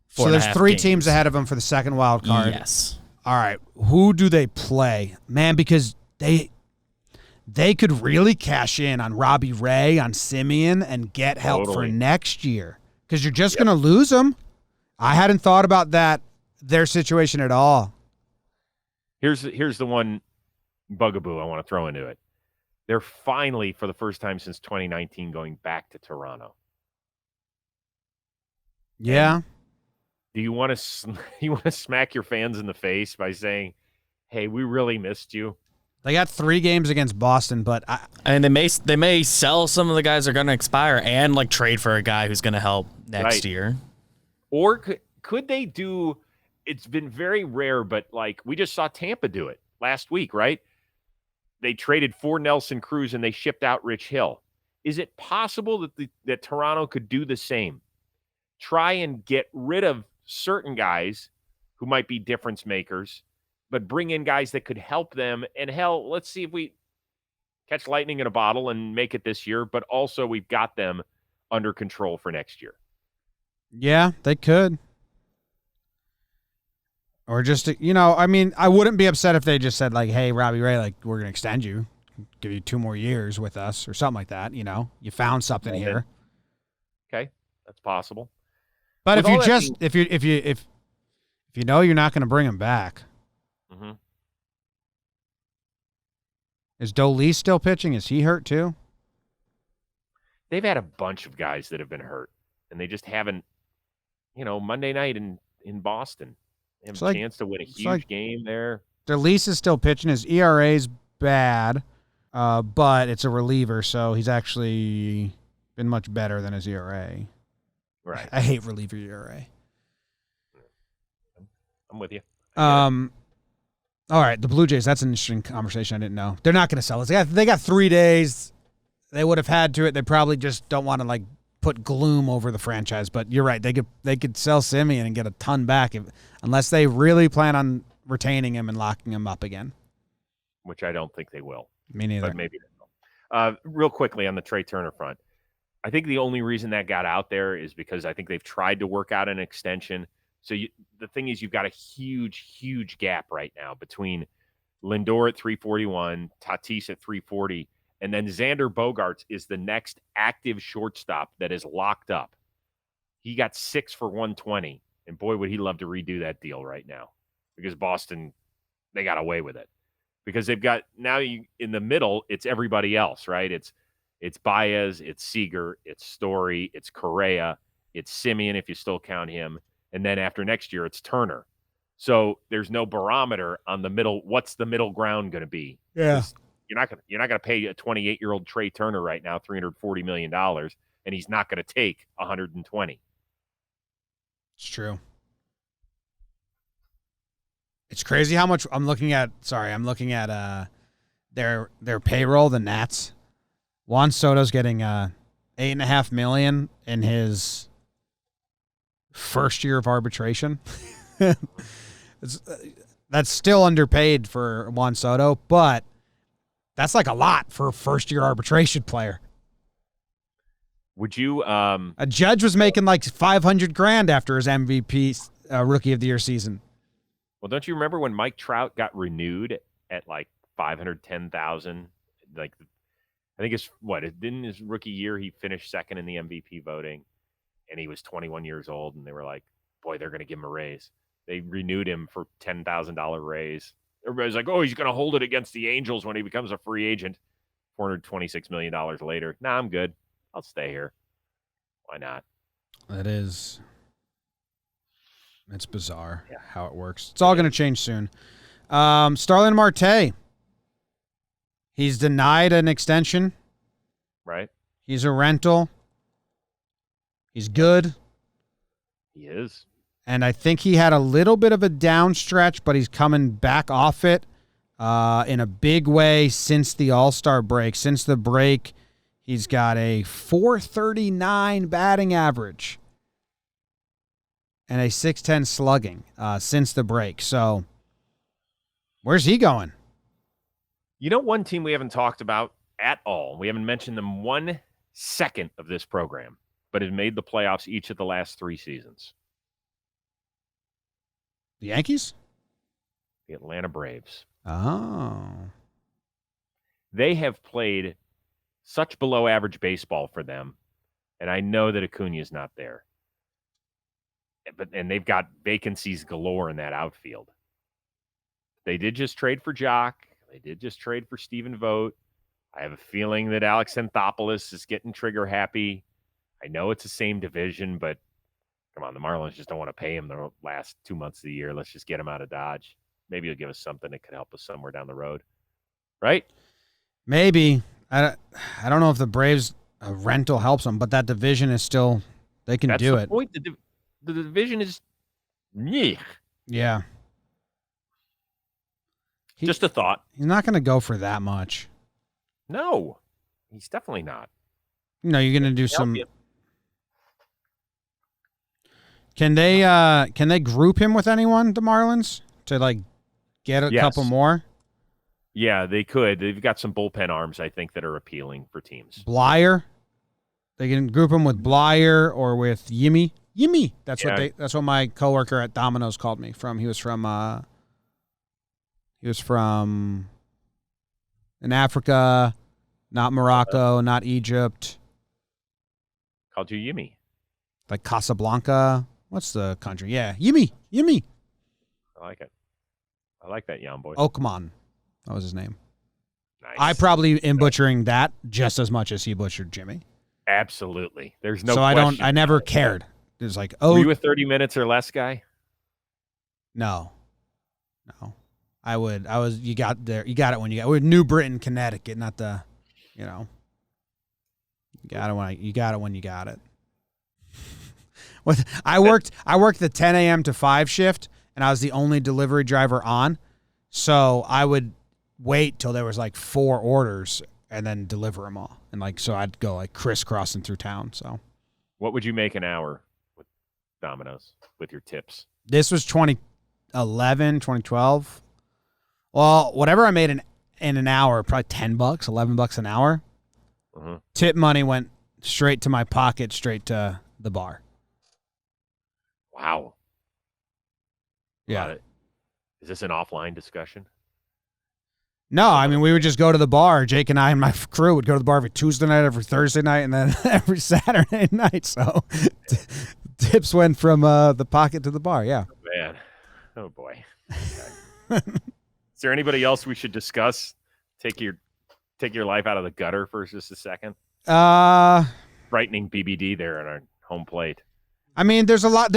So there's 4.5 3 games. teams ahead of them for the second wild card. Yes. All right, who do they play? Man, because they could really cash in on Robbie Ray, on Simeon, and get help for next year. Because you're just going to lose them. I hadn't thought about their situation at all. Here's the one bugaboo I want to throw into it. They're finally, for the first time since 2019, going back to Toronto. Yeah. And do you want to smack your fans in the face by saying, "Hey, we really missed you"? They got 3 games against Boston, but they may sell some of the guys that are going to expire and trade for a guy who's going to help next year. Or could they do? It's been very rare, but we just saw Tampa do it last week, right? They traded for Nelson Cruz and they shipped out Rich Hill. Is it possible that Toronto could do the same? Try and get rid of certain guys who might be difference makers, but bring in guys that could help them. And hell, let's see if we catch lightning in a bottle and make it this year, but also we've got them under control for next year. Yeah, they could. Or just, I wouldn't be upset if they just said, hey, Robbie Ray, we're going to extend you, give you 2 more years with us or something like that. You found something here. Okay, that's possible. But if you know you're not going to bring him back, mm-hmm. Is Dolis still pitching? Is he hurt too? They've had a bunch of guys that have been hurt, and they just haven't. Monday night in Boston, they have a chance to win a huge game there. Dolis is still pitching. His ERA's bad, but it's a reliever, so he's actually been much better than his ERA. Right. I hate reliever ERA. I'm with you. All right, the Blue Jays, that's an interesting conversation I didn't know. They're not going to sell it. They got 3 days. They would have had to it. They probably just don't want to put gloom over the franchise, but you're right. They could sell Simeon and get a ton back unless they really plan on retaining him and locking him up again. Which I don't think they will. Me neither. But maybe they will. Real quickly on the Trea Turner front, I think the only reason that got out there is because I think they've tried to work out an extension. So the thing is, you've got a huge, huge gap right now between Lindor at 341, Tatis at 340, and then Xander Bogaerts is the next active shortstop that is locked up. He got 6 for 120, and boy, would he love to redo that deal right now because Boston, they got away with it because they've got now in the middle, it's everybody else, right? It's Baez, it's Seager, it's Story, it's Correa, it's Simeon if you still count him. And then after next year, it's Turner. So there's no barometer on the middle. What's the middle ground going to be? Yeah, you're not going to pay a 28-year-old Trea Turner right now $340 million, and he's not going to take 120. It's true. It's crazy how much I'm looking at. Sorry, I'm looking at their payroll. The Nats. Juan Soto's getting $8.5 million in his first year of arbitration. That's still underpaid for Juan Soto, but that's a lot for a first-year arbitration player. Would you? A Judge was making $500,000 after his MVP Rookie of the Year season. Well, don't you remember when Mike Trout got renewed at $510,000? I think didn't his rookie year he finished second in the MVP voting, and he was 21 years old, and they were like, boy, they're going to give him a raise. They renewed him for $10,000 raise. Everybody's like, oh, he's going to hold it against the Angels when he becomes a free agent. $426 million later. Nah, I'm good. I'll stay here. Why not? That is. It's bizarre Yeah. how it works. It's all going to change soon. Starlin Marte. He's denied an extension. Right? He's a rental. He's good. He is. And I think he had a little bit of a down stretch, but he's coming back off it in a big way since the All-Star break. Since the break, he's got a .439 batting average and a .610 slugging since the break. So where's he going? You know, one team we haven't talked about at all. We haven't mentioned them 1 second of this program, but have made the playoffs each of the last 3 seasons. The Yankees? The Atlanta Braves. Oh. They have played such below average baseball for them, and I know that Acuna's not there. And they've got vacancies galore in that outfield. They did just trade for Jock. They did just trade for Stephen Vogt. I have a feeling that Alex Anthopoulos is getting trigger happy. I know it's the same division, but come on, the Marlins just don't want to pay him the last 2 months of the year. Let's just get him out of Dodge. Maybe he'll give us something that could help us somewhere down the road. Right? Maybe. I don't know if the Braves rental helps them, but that division is still, they can That's do the it. point. The division is Yeah. just a thought. He's not going to go for that much. No, he's definitely not. You know, you're going to do some. you. Can they group him with anyone, the Marlins, to like get a couple more? Yeah, they could. They've got some bullpen arms, I think, that are appealing for teams. Blyer. They can group him with Blyer or with Yimmy. Yimmy. That's what my coworker at Domino's called me from. He was from in Africa, not Morocco, not Egypt. Called you Yimmy. Like Casablanca. What's the country? Yeah, Yimmy. I like it. I like that, Young Boy. Oakman. That was his name. Nice. I probably am butchering that just as much as he butchered Jimmy. Absolutely. There's no so question. I never cared. It was like, Were you a 30 minutes or less guy? No. You got it when you got, we're New Britain, Connecticut, not the, you got it when you got it. I worked the 10 a.m. to 5 shift, and I was the only delivery driver on. So I would wait till there was like 4 orders and then deliver them all. And like, so I'd go like crisscrossing through town. So what would you make an hour with Domino's with your tips? This was 2011, 2012. Well, whatever I made in an hour, probably $10, $11 an hour. Uh-huh. Tip money went straight to my pocket, straight to the bar. Wow. Yeah. Got it. Is this an offline discussion? No, I mean, we would just go to the bar. Jake and I and my crew would go to the bar every Tuesday night, every Thursday night, and then every Saturday night. So tips went from the pocket to the bar. Yeah. Oh, man. Oh, boy. Okay. Is there anybody else we should discuss? Take your life out of the gutter for just a second. Frightening BBD there on our home plate. I mean, there's a lot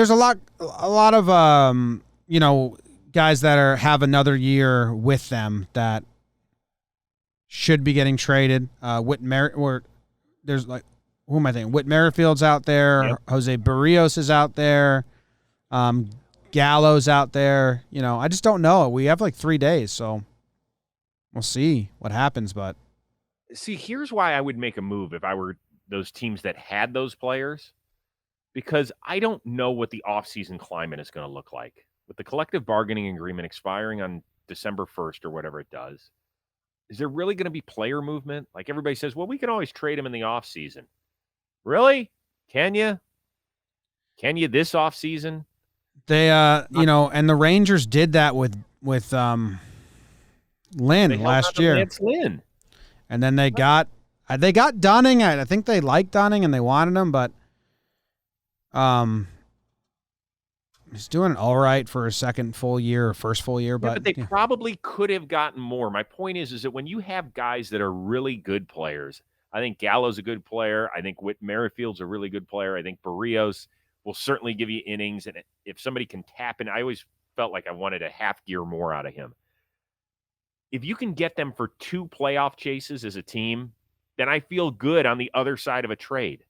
of guys that have another year with them that should be getting traded. There's like, who am I thinking? Whit Merrifield's out there. Yep. Jose Barrios is out there. Gallo's out there. I just don't know. We have like 3 days, so we'll see what happens. But see, here's why I would make a move if I were those teams that had those players, because I don't know what the offseason climate is going to look like. With the collective bargaining agreement expiring on December 1st or whatever it does, is there really going to be player movement? Like everybody says, well, we can always trade him in the offseason. Really? Can you? Can you this offseason? They, and the Rangers did that with Lynn last year. Lance Lynn. And then they got Dunning. I think they liked Dunning and they wanted him, but he's doing all right for a second full year or first full year. But they probably could have gotten more. My point is that when you have guys that are really good players, I think Gallo's a good player. I think Whit Merrifield's a really good player. I think Barrios will certainly give you innings. And if somebody can tap in, I always felt like I wanted a half gear more out of him. If you can get them for 2 playoff chases as a team, then I feel good on the other side of a trade.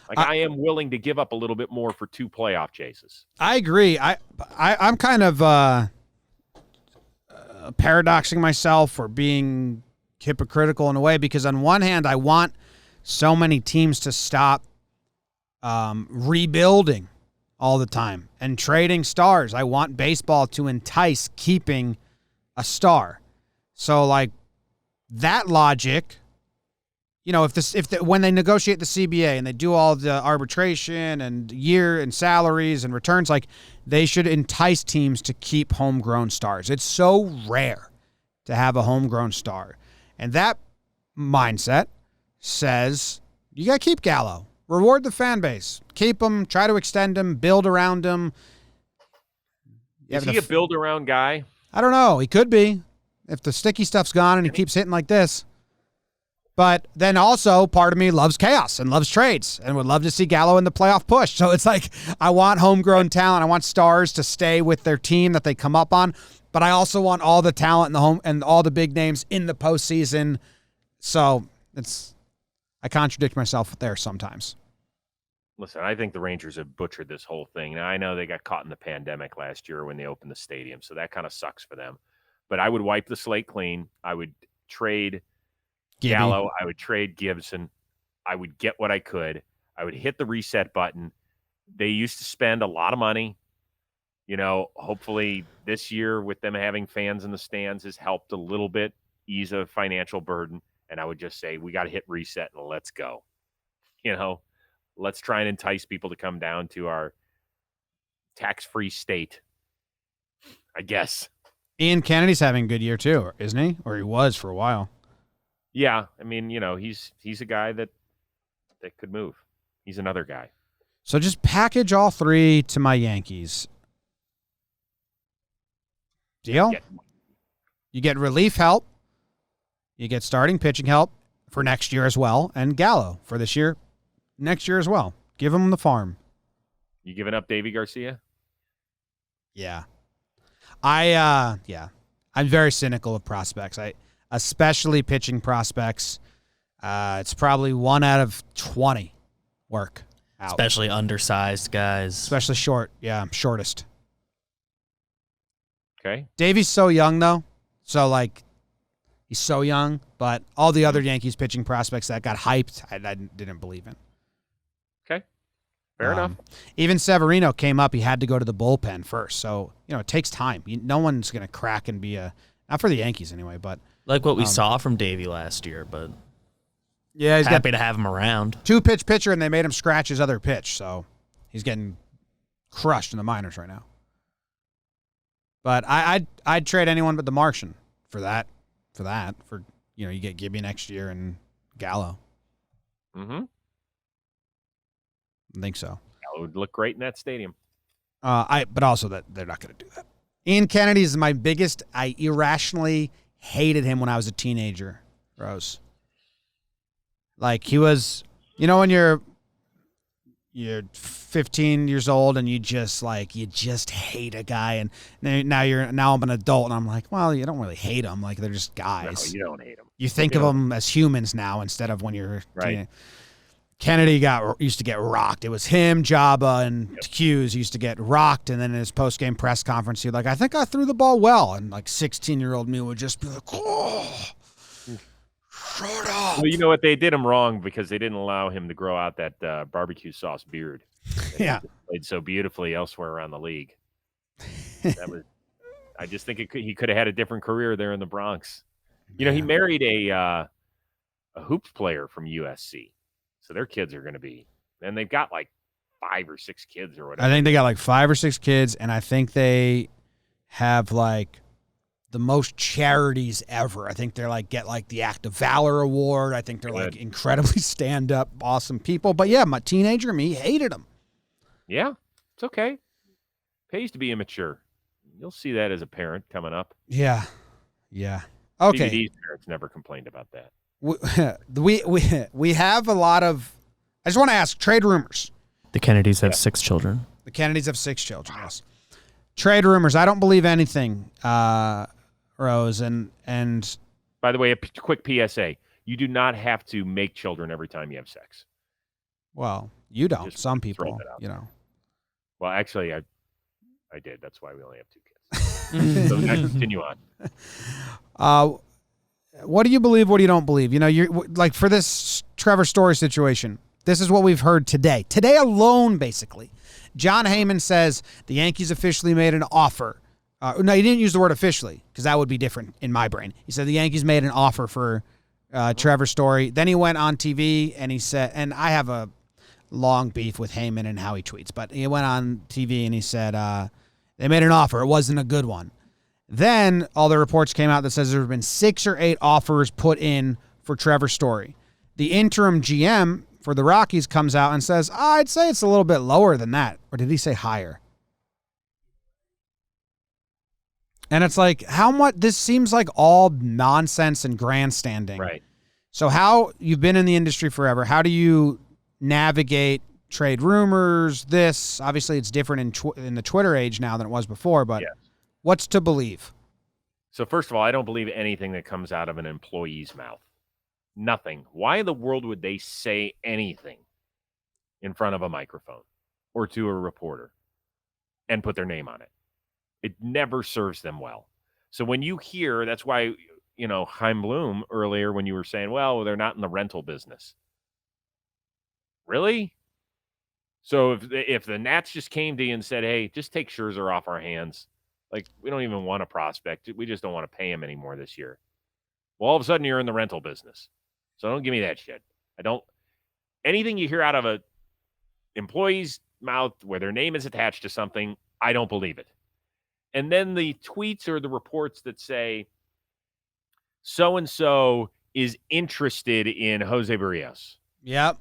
Like I am willing to give up a little bit more for 2 playoff chases. I agree. I'm kind of paradoxing myself or being hypocritical in a way, because on one hand, I want so many teams to stop rebuilding all the time and trading stars. I want baseball to entice keeping a star. So, like, that logic, you know, when they negotiate the CBA and they do all the arbitration and year and salaries and returns, like, they should entice teams to keep homegrown stars. It's so rare to have a homegrown star. And that mindset says you got to keep Gallo. Reward the fan base. Keep him. Try to extend him. Build around him. Is he a build-around guy? I don't know. He could be, if the sticky stuff's gone and he keeps hitting like this. But then also, part of me loves chaos and loves trades and would love to see Gallo in the playoff push. So it's like, I want homegrown talent. I want stars to stay with their team that they come up on. But I also want all the talent in the home and all the big names in the postseason. So I contradict myself there sometimes. Listen, I think the Rangers have butchered this whole thing. Now, I know they got caught in the pandemic last year when they opened the stadium, so that kind of sucks for them. But I would wipe the slate clean. I would trade Gallo. I would trade Gibson. I would get what I could. I would hit the reset button. They used to spend a lot of money. You know, hopefully this year with them having fans in the stands has helped a little bit ease a financial burden. And I would just say, we got to hit reset and let's go. You know, let's try and entice people to come down to our tax-free state, I guess. Ian Kennedy's having a good year too, isn't he? Or he was for a while. Yeah, I mean, you know, he's a guy that could move. He's another guy. So just package all 3 to my Yankees. Deal? You get relief help. You get starting pitching help for next year as well, and Gallo for this year, next year as well. Give him the farm. You giving up Davy Garcia? Yeah. I'm very cynical of prospects. Especially pitching prospects. It's probably 1 out of 20 work out. Especially undersized guys. Especially short. Yeah, shortest. Okay. Davy's so young, though. So, like, he's so young. But all the other Yankees pitching prospects that got hyped, I didn't believe in. Okay. Fair enough. Even Severino came up. He had to go to the bullpen first. So, you know, it takes time. No one's going to crack and be not for the Yankees anyway, but. Like what we saw from Davey last year, but yeah, he's happy to have him around. 2-pitch pitcher, and they made him scratch his other pitch. So he's getting crushed in the minors right now. But I'd trade anyone but the Martian for that. For, you know, you get Gibby next year and Gallo. Mm-hmm. I think so. Gallo would look great in that stadium. But also that they're not going to do that. Ian Kennedy is my biggest. I irrationally hated him when I was a teenager, Rose. Like, he was, you know, when you're 15 years old and you just hate a guy, and now I'm an adult and I'm like, well, you don't really hate them. Like, they're just guys. No, you don't hate them. You think of them as humans now instead of when you're right. You know, Kennedy used to get rocked. It was him, Jabba, and Hughes used to get rocked, and then in his post-game press conference, he'd like, I think I threw the ball well, and like 16-year-old me would just be like, oh, shut up. Well, you know what? They did him wrong because they didn't allow him to grow out that barbecue sauce beard. Yeah. He played so beautifully elsewhere around the league. I just think he could have had a different career there in the Bronx. You know, he married a hoops player from USC. So their kids are going to be, and they've got like 5 or 6 kids or whatever. I think they got like 5 or 6 kids, and I think they have like the most charities ever. I think they're like get like the Act of Valor Award. I think they're like incredibly stand-up, awesome people. But yeah, my teenager me hated them. Yeah, it's okay. Pays to be immature. You'll see that as a parent coming up. Yeah. Okay. DVD's parents never complained about that. We have a lot of. I just want to ask trade rumors. The Kennedys have 6 children. The Kennedys have 6 children, yes. Trade rumors. I don't believe anything, Rose. And by the way, a quick PSA. You do not have to make children every time you have sex. Well, you don't. Just some throw people, that out you know. Well, actually, I did. That's why we only have 2 kids. So now continue on. What do you believe? What do you don't believe? You know, you're like for this Trevor Story situation. This is what we've heard today. Today alone, basically. John Heyman says the Yankees officially made an offer. No, he didn't use the word officially because that would be different in my brain. He said the Yankees made an offer for Trevor Story. Then he went on TV and he said, and I have a long beef with Heyman and how he tweets, but he went on TV and he said they made an offer. It wasn't a good one. Then all the reports came out that says there have been 6 or 8 offers put in for Trevor Story. The interim GM for the Rockies comes out and says, I'd say it's a little bit lower than that. Or did he say higher? And it's like, how much? This seems like all nonsense and grandstanding. Right. So how, you've been in the industry forever, how do you navigate trade rumors? This, obviously it's different in the Twitter age now than it was before, but what's to believe? So first of all, I don't believe anything that comes out of an employee's mouth. Nothing. Why in the world would they say anything in front of a microphone or to a reporter and put their name on it? It never serves them well. So when you hear, that's why, you know, Chaim Bloom earlier when you were saying, well, they're not in the rental business. Really? So if the Nats just came to you and said, hey, just take Scherzer off our hands. Like, we don't even want a prospect. We just don't want to pay him anymore this year. Well, all of a sudden you're in the rental business. So don't give me that shit. Anything you hear out of a employee's mouth where their name is attached to something, I don't believe it. And then the tweets or the reports that say so-and-so is interested in Jose Barrios. Yep.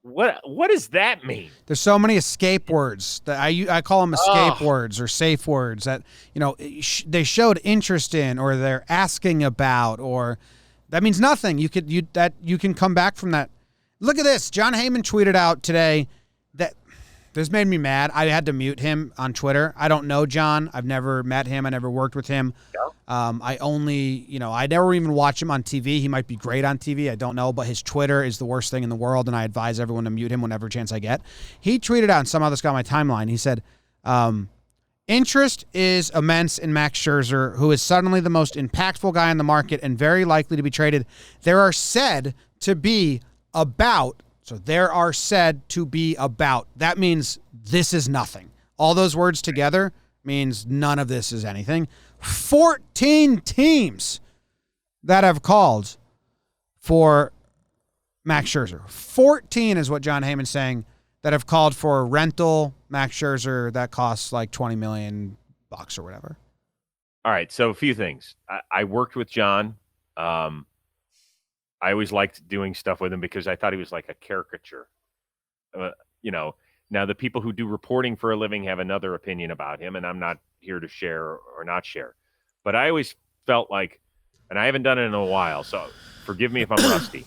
What does that mean? There's so many escape words that I call them escape words or safe words that, you know, they showed interest in or they're asking about, or that means nothing. You can come back from that. Look at this. John Heyman tweeted out today that this made me mad. I had to mute him on Twitter. I don't know John. I've never met him. I never worked with him. I never even watch him on TV. He might be great on TV. I don't know, but his Twitter is the worst thing in the world, and I advise everyone to mute him whenever chance I get. He tweeted out, and somehow this got my timeline. He said, interest is immense in Max Scherzer, who is suddenly the most impactful guy on the market and very likely to be traded. There are said to be about. So there are said to be about. That means this is nothing. All those words together means none of this is anything. 14 teams that have called for Max Scherzer. 14 is what John Heyman's saying that have called for rental Max Scherzer that costs like $20 million or whatever. All right, so a few things. I worked with John. I always liked doing stuff with him because I thought he was like a caricature. Now the people who do reporting for a living have another opinion about him, and I'm not here to share or not share. But I always felt like, and I haven't done it in a while, so forgive me if I'm rusty,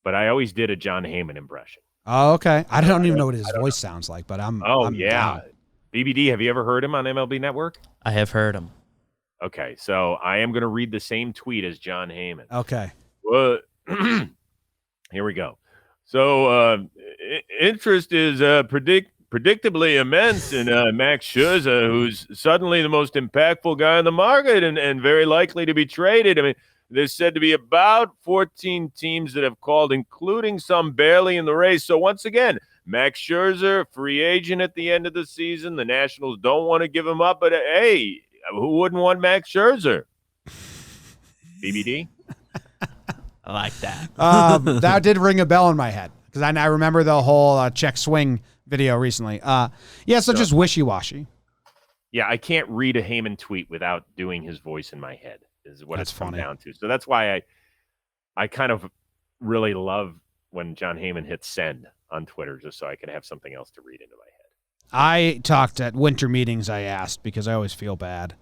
but I always did a John Heyman impression. Oh, okay. I don't even know what his voice sounds like, but I'm yeah. Down. BBD, have you ever heard him on MLB Network? I have heard him. Okay, so I am going to read the same tweet as John Heyman. Okay. Well, here we go. So interest is predictably immense in Max Scherzer, who's suddenly the most impactful guy on the market and very likely to be traded. I mean, there's said to be about 14 teams that have called, including some barely in the race. So once again, Max Scherzer, free agent at the end of the season. The Nationals don't want to give him up, but hey, who wouldn't want Max Scherzer? BBD? I like that. That did ring a bell in my head because I remember the whole check swing video recently. Just wishy-washy. Yeah, I can't read a Heyman tweet without doing his voice in my head is what That's it's come funny. down to. So that's why I kind of really love when John Heyman hits send on Twitter just so I could have something else to read into my head. I talked at winter meetings, I asked, because I always feel bad.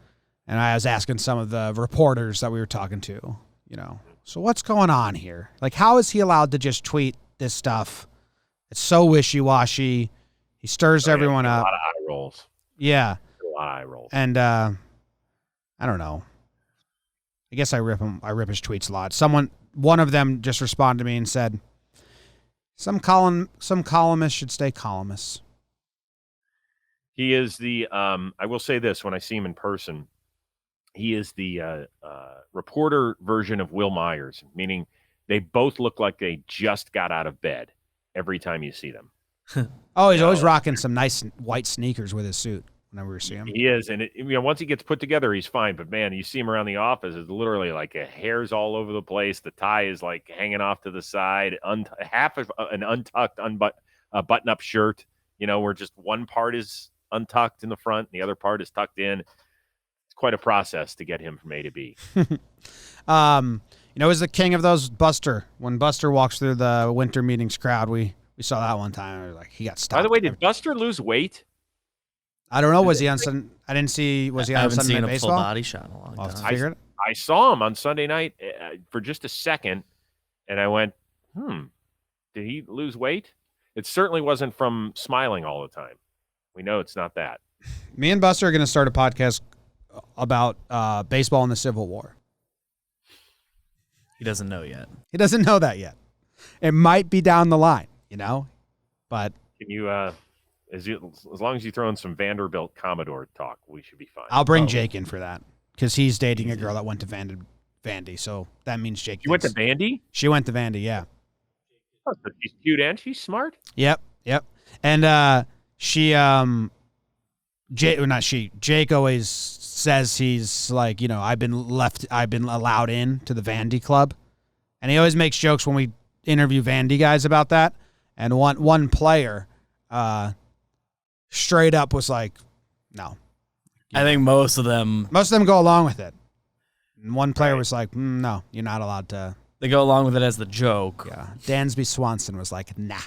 And I was asking some of the reporters that we were talking to, so what's going on here? Like, how is he allowed to just tweet this stuff? It's so wishy-washy. He stirs everyone up. A lot of eye rolls. Yeah. A lot of eye rolls. And I don't know. I guess I rip his tweets a lot. One of them just responded to me and said, some columnists should stay columnists. He is the I will say this when I see him in person, he is the reporter version of Will Myers, meaning they both look like they just got out of bed every time you see them. Oh, he's always rocking some nice white sneakers with his suit whenever we see him. He is, and once he gets put together, he's fine. But man, you see him around the office, it's literally like hair's all over the place. The tie is like hanging off to the side, half of an untucked, button-up shirt. Where just one part is untucked in the front, and the other part is tucked in. It's quite a process to get him from A to B. He's the king of those Buster. When Buster walks through the winter meetings crowd, we saw that one time. We were like, he got stopped. By the way, did Buster lose weight? I don't know. Was he on Sunday? I didn't see. Was he on Sunday Night Baseball? I haven't seen a full body shot in a long time. I saw him on Sunday night for just a second, and I went, did he lose weight? It certainly wasn't from smiling all the time. We know it's not that. Me and Buster are going to start a podcast about baseball and the Civil War. He doesn't know yet. He doesn't know that yet. It might be down the line, but can you, as long as you throw in some Vanderbilt Commodore talk, we should be fine. I'll bring Jake in for that because he's dating a girl that went to Vandy, so that means Jake. You went to Vandy? She went to Vandy, yeah. Oh, so she's cute and she's smart. Yep. And Jake always says he's like, I've been allowed in to the Vandy club. And he always makes jokes when we interview Vandy guys about that. And one player straight up was like, no. I think most of them go along with it. And one player was like, no, you're not allowed to. They go along with it as the joke. Yeah. Dansby Swanson was like, nah,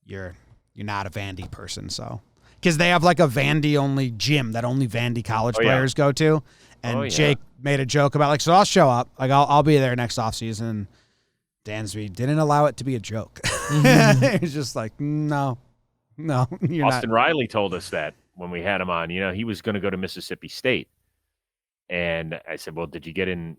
you're not a Vandy person. So, because they have like a Vandy only gym that only Vandy college players go to. And Jake made a joke about so I'll show up. Like I'll be there next offseason. Dansby didn't allow it to be a joke. He's just like, no, you're Austin not. Riley told us that when we had him on. He was going to go to Mississippi State. And I said, well, did you get in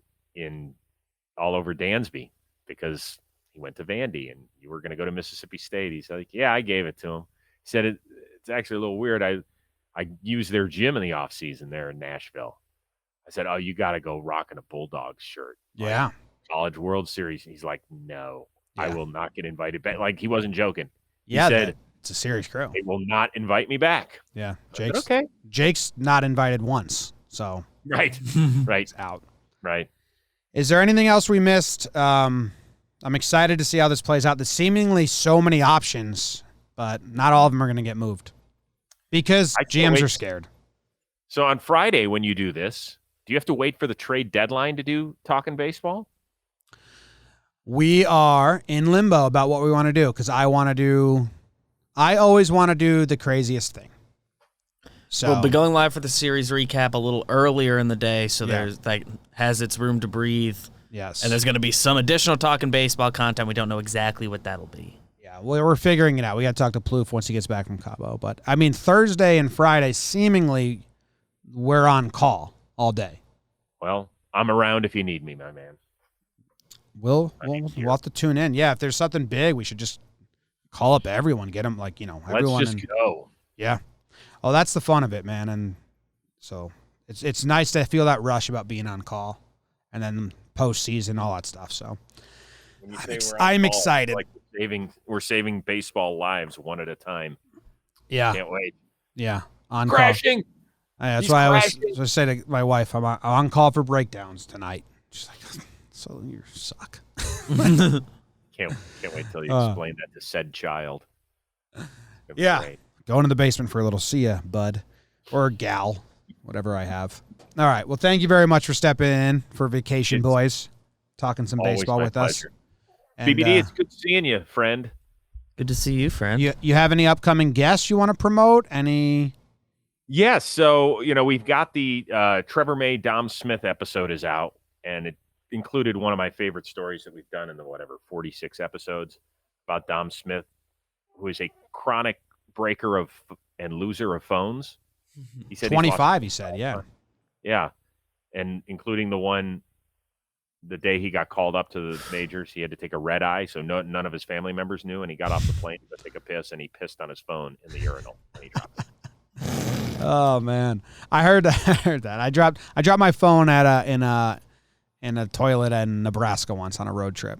all over Dansby because he went to Vandy and you were going to go to Mississippi State? He's like, yeah, I gave it to him. He said, it's actually a little weird. I used their gym in the off season there in Nashville. I said, oh, you got to go rocking a Bulldogs shirt. Yeah. Like, College World Series. He's like, no, I will not get invited back. Like he wasn't joking. He said, it's a serious crew. They will not invite me back. Yeah. Jake's not invited once. So right. He's out. Right. Is there anything else we missed? I'm excited to see how this plays out. There's seemingly so many options, but not all of them are going to get moved because GMs are scared. So on Friday, when you do this, do you have to wait for the trade deadline to do Talkin' Baseball? We are in limbo about what we want to do because I always want to do the craziest thing. So we'll be going live for the series recap a little earlier in the day, so there's has its room to breathe. Yes. And there's going to be some additional Talkin' Baseball content. We don't know exactly what that'll be. Yeah, well, we're figuring it out. We got to talk to Plouffe once he gets back from Cabo. But, I mean, Thursday and Friday, seemingly, we're on call all day. Well, I'm around if you need me, my man. We'll have to tune in. Yeah, if there's something big, we should just call up everyone, get them, everyone. Let's just go. Yeah. Oh, that's the fun of it, man. And so it's nice to feel that rush about being on call and then postseason, all that stuff. So I'm excited. Like we're saving baseball lives one at a time. Yeah. Can't wait. Yeah. On crashing. Call. That's why I always say to my wife, I'm on call for breakdowns tonight. She's like, so you suck. Can't wait till you explain that to said child. Yeah. Great. Going to the basement for a little see ya, bud. Or gal. Whatever I have. All right. Well, thank you very much for stepping in for Vacation Boys. Talking some baseball with us. And, BBD, it's good seeing you, friend. Good to see you, friend. You have any upcoming guests you want to promote? Any? Yes. So, we've got the Trevor May, Dom Smith episode is out, and it included one of my favorite stories that we've done in the 46 episodes about Dom Smith, who is a chronic breaker of and loser of phones. He said 25. He said, yeah. Yeah, and including the one the day he got called up to the majors, he had to take a red eye, so none of his family members knew, and he got off the plane to take a piss, and he pissed on his phone in the urinal when he dropped it. Oh man, I heard that. I dropped my phone in a toilet in Nebraska once on a road trip.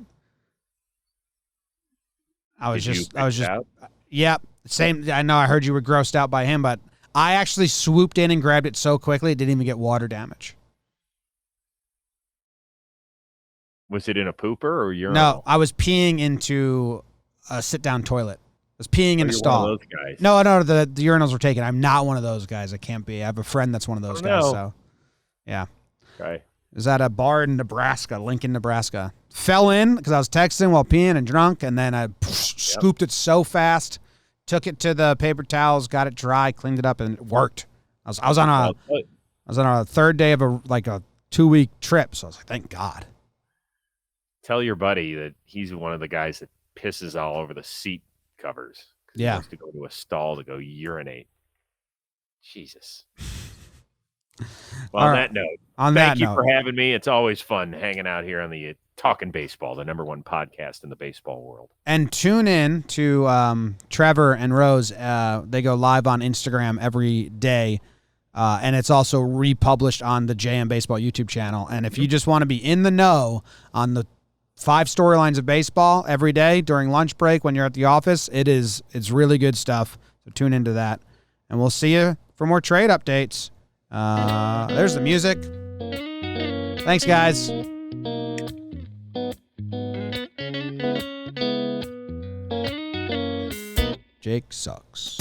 Yep. Same. I know. I heard you were grossed out by him, but I actually swooped in and grabbed it so quickly it didn't even get water damage. Was it in a pooper or urinal? No, I was peeing into a sit-down toilet. I was peeing in a stall. One of those guys. No, the urinals were taken. I'm not one of those guys. I can't be. I have a friend that's one of those guys. So, yeah. Okay. It was at a bar in Nebraska, Lincoln, Nebraska. Fell in because I was texting while peeing and drunk, and then I scooped it so fast, took it to the paper towels, got it dry, cleaned it up, and it worked. I was on a third day of a 2-week trip, so I was like, thank God. Tell your buddy that he's one of the guys that pisses all over the seat covers. Yeah. He wants to go to a stall to go urinate. Jesus. Well, on that note, thank you for having me. It's always fun hanging out here on the Talkin' Baseball, the #1 podcast in the baseball world. And tune in to Trevor and Rose. They go live on Instagram every day. And it's also republished on the JM Baseball YouTube channel. And if you just want to be in the know on the 5 storylines of baseball every day during lunch break when you're at the office, it's really good stuff. So tune into that. And we'll see you for more trade updates. There's the music. Thanks, guys. Jake sucks.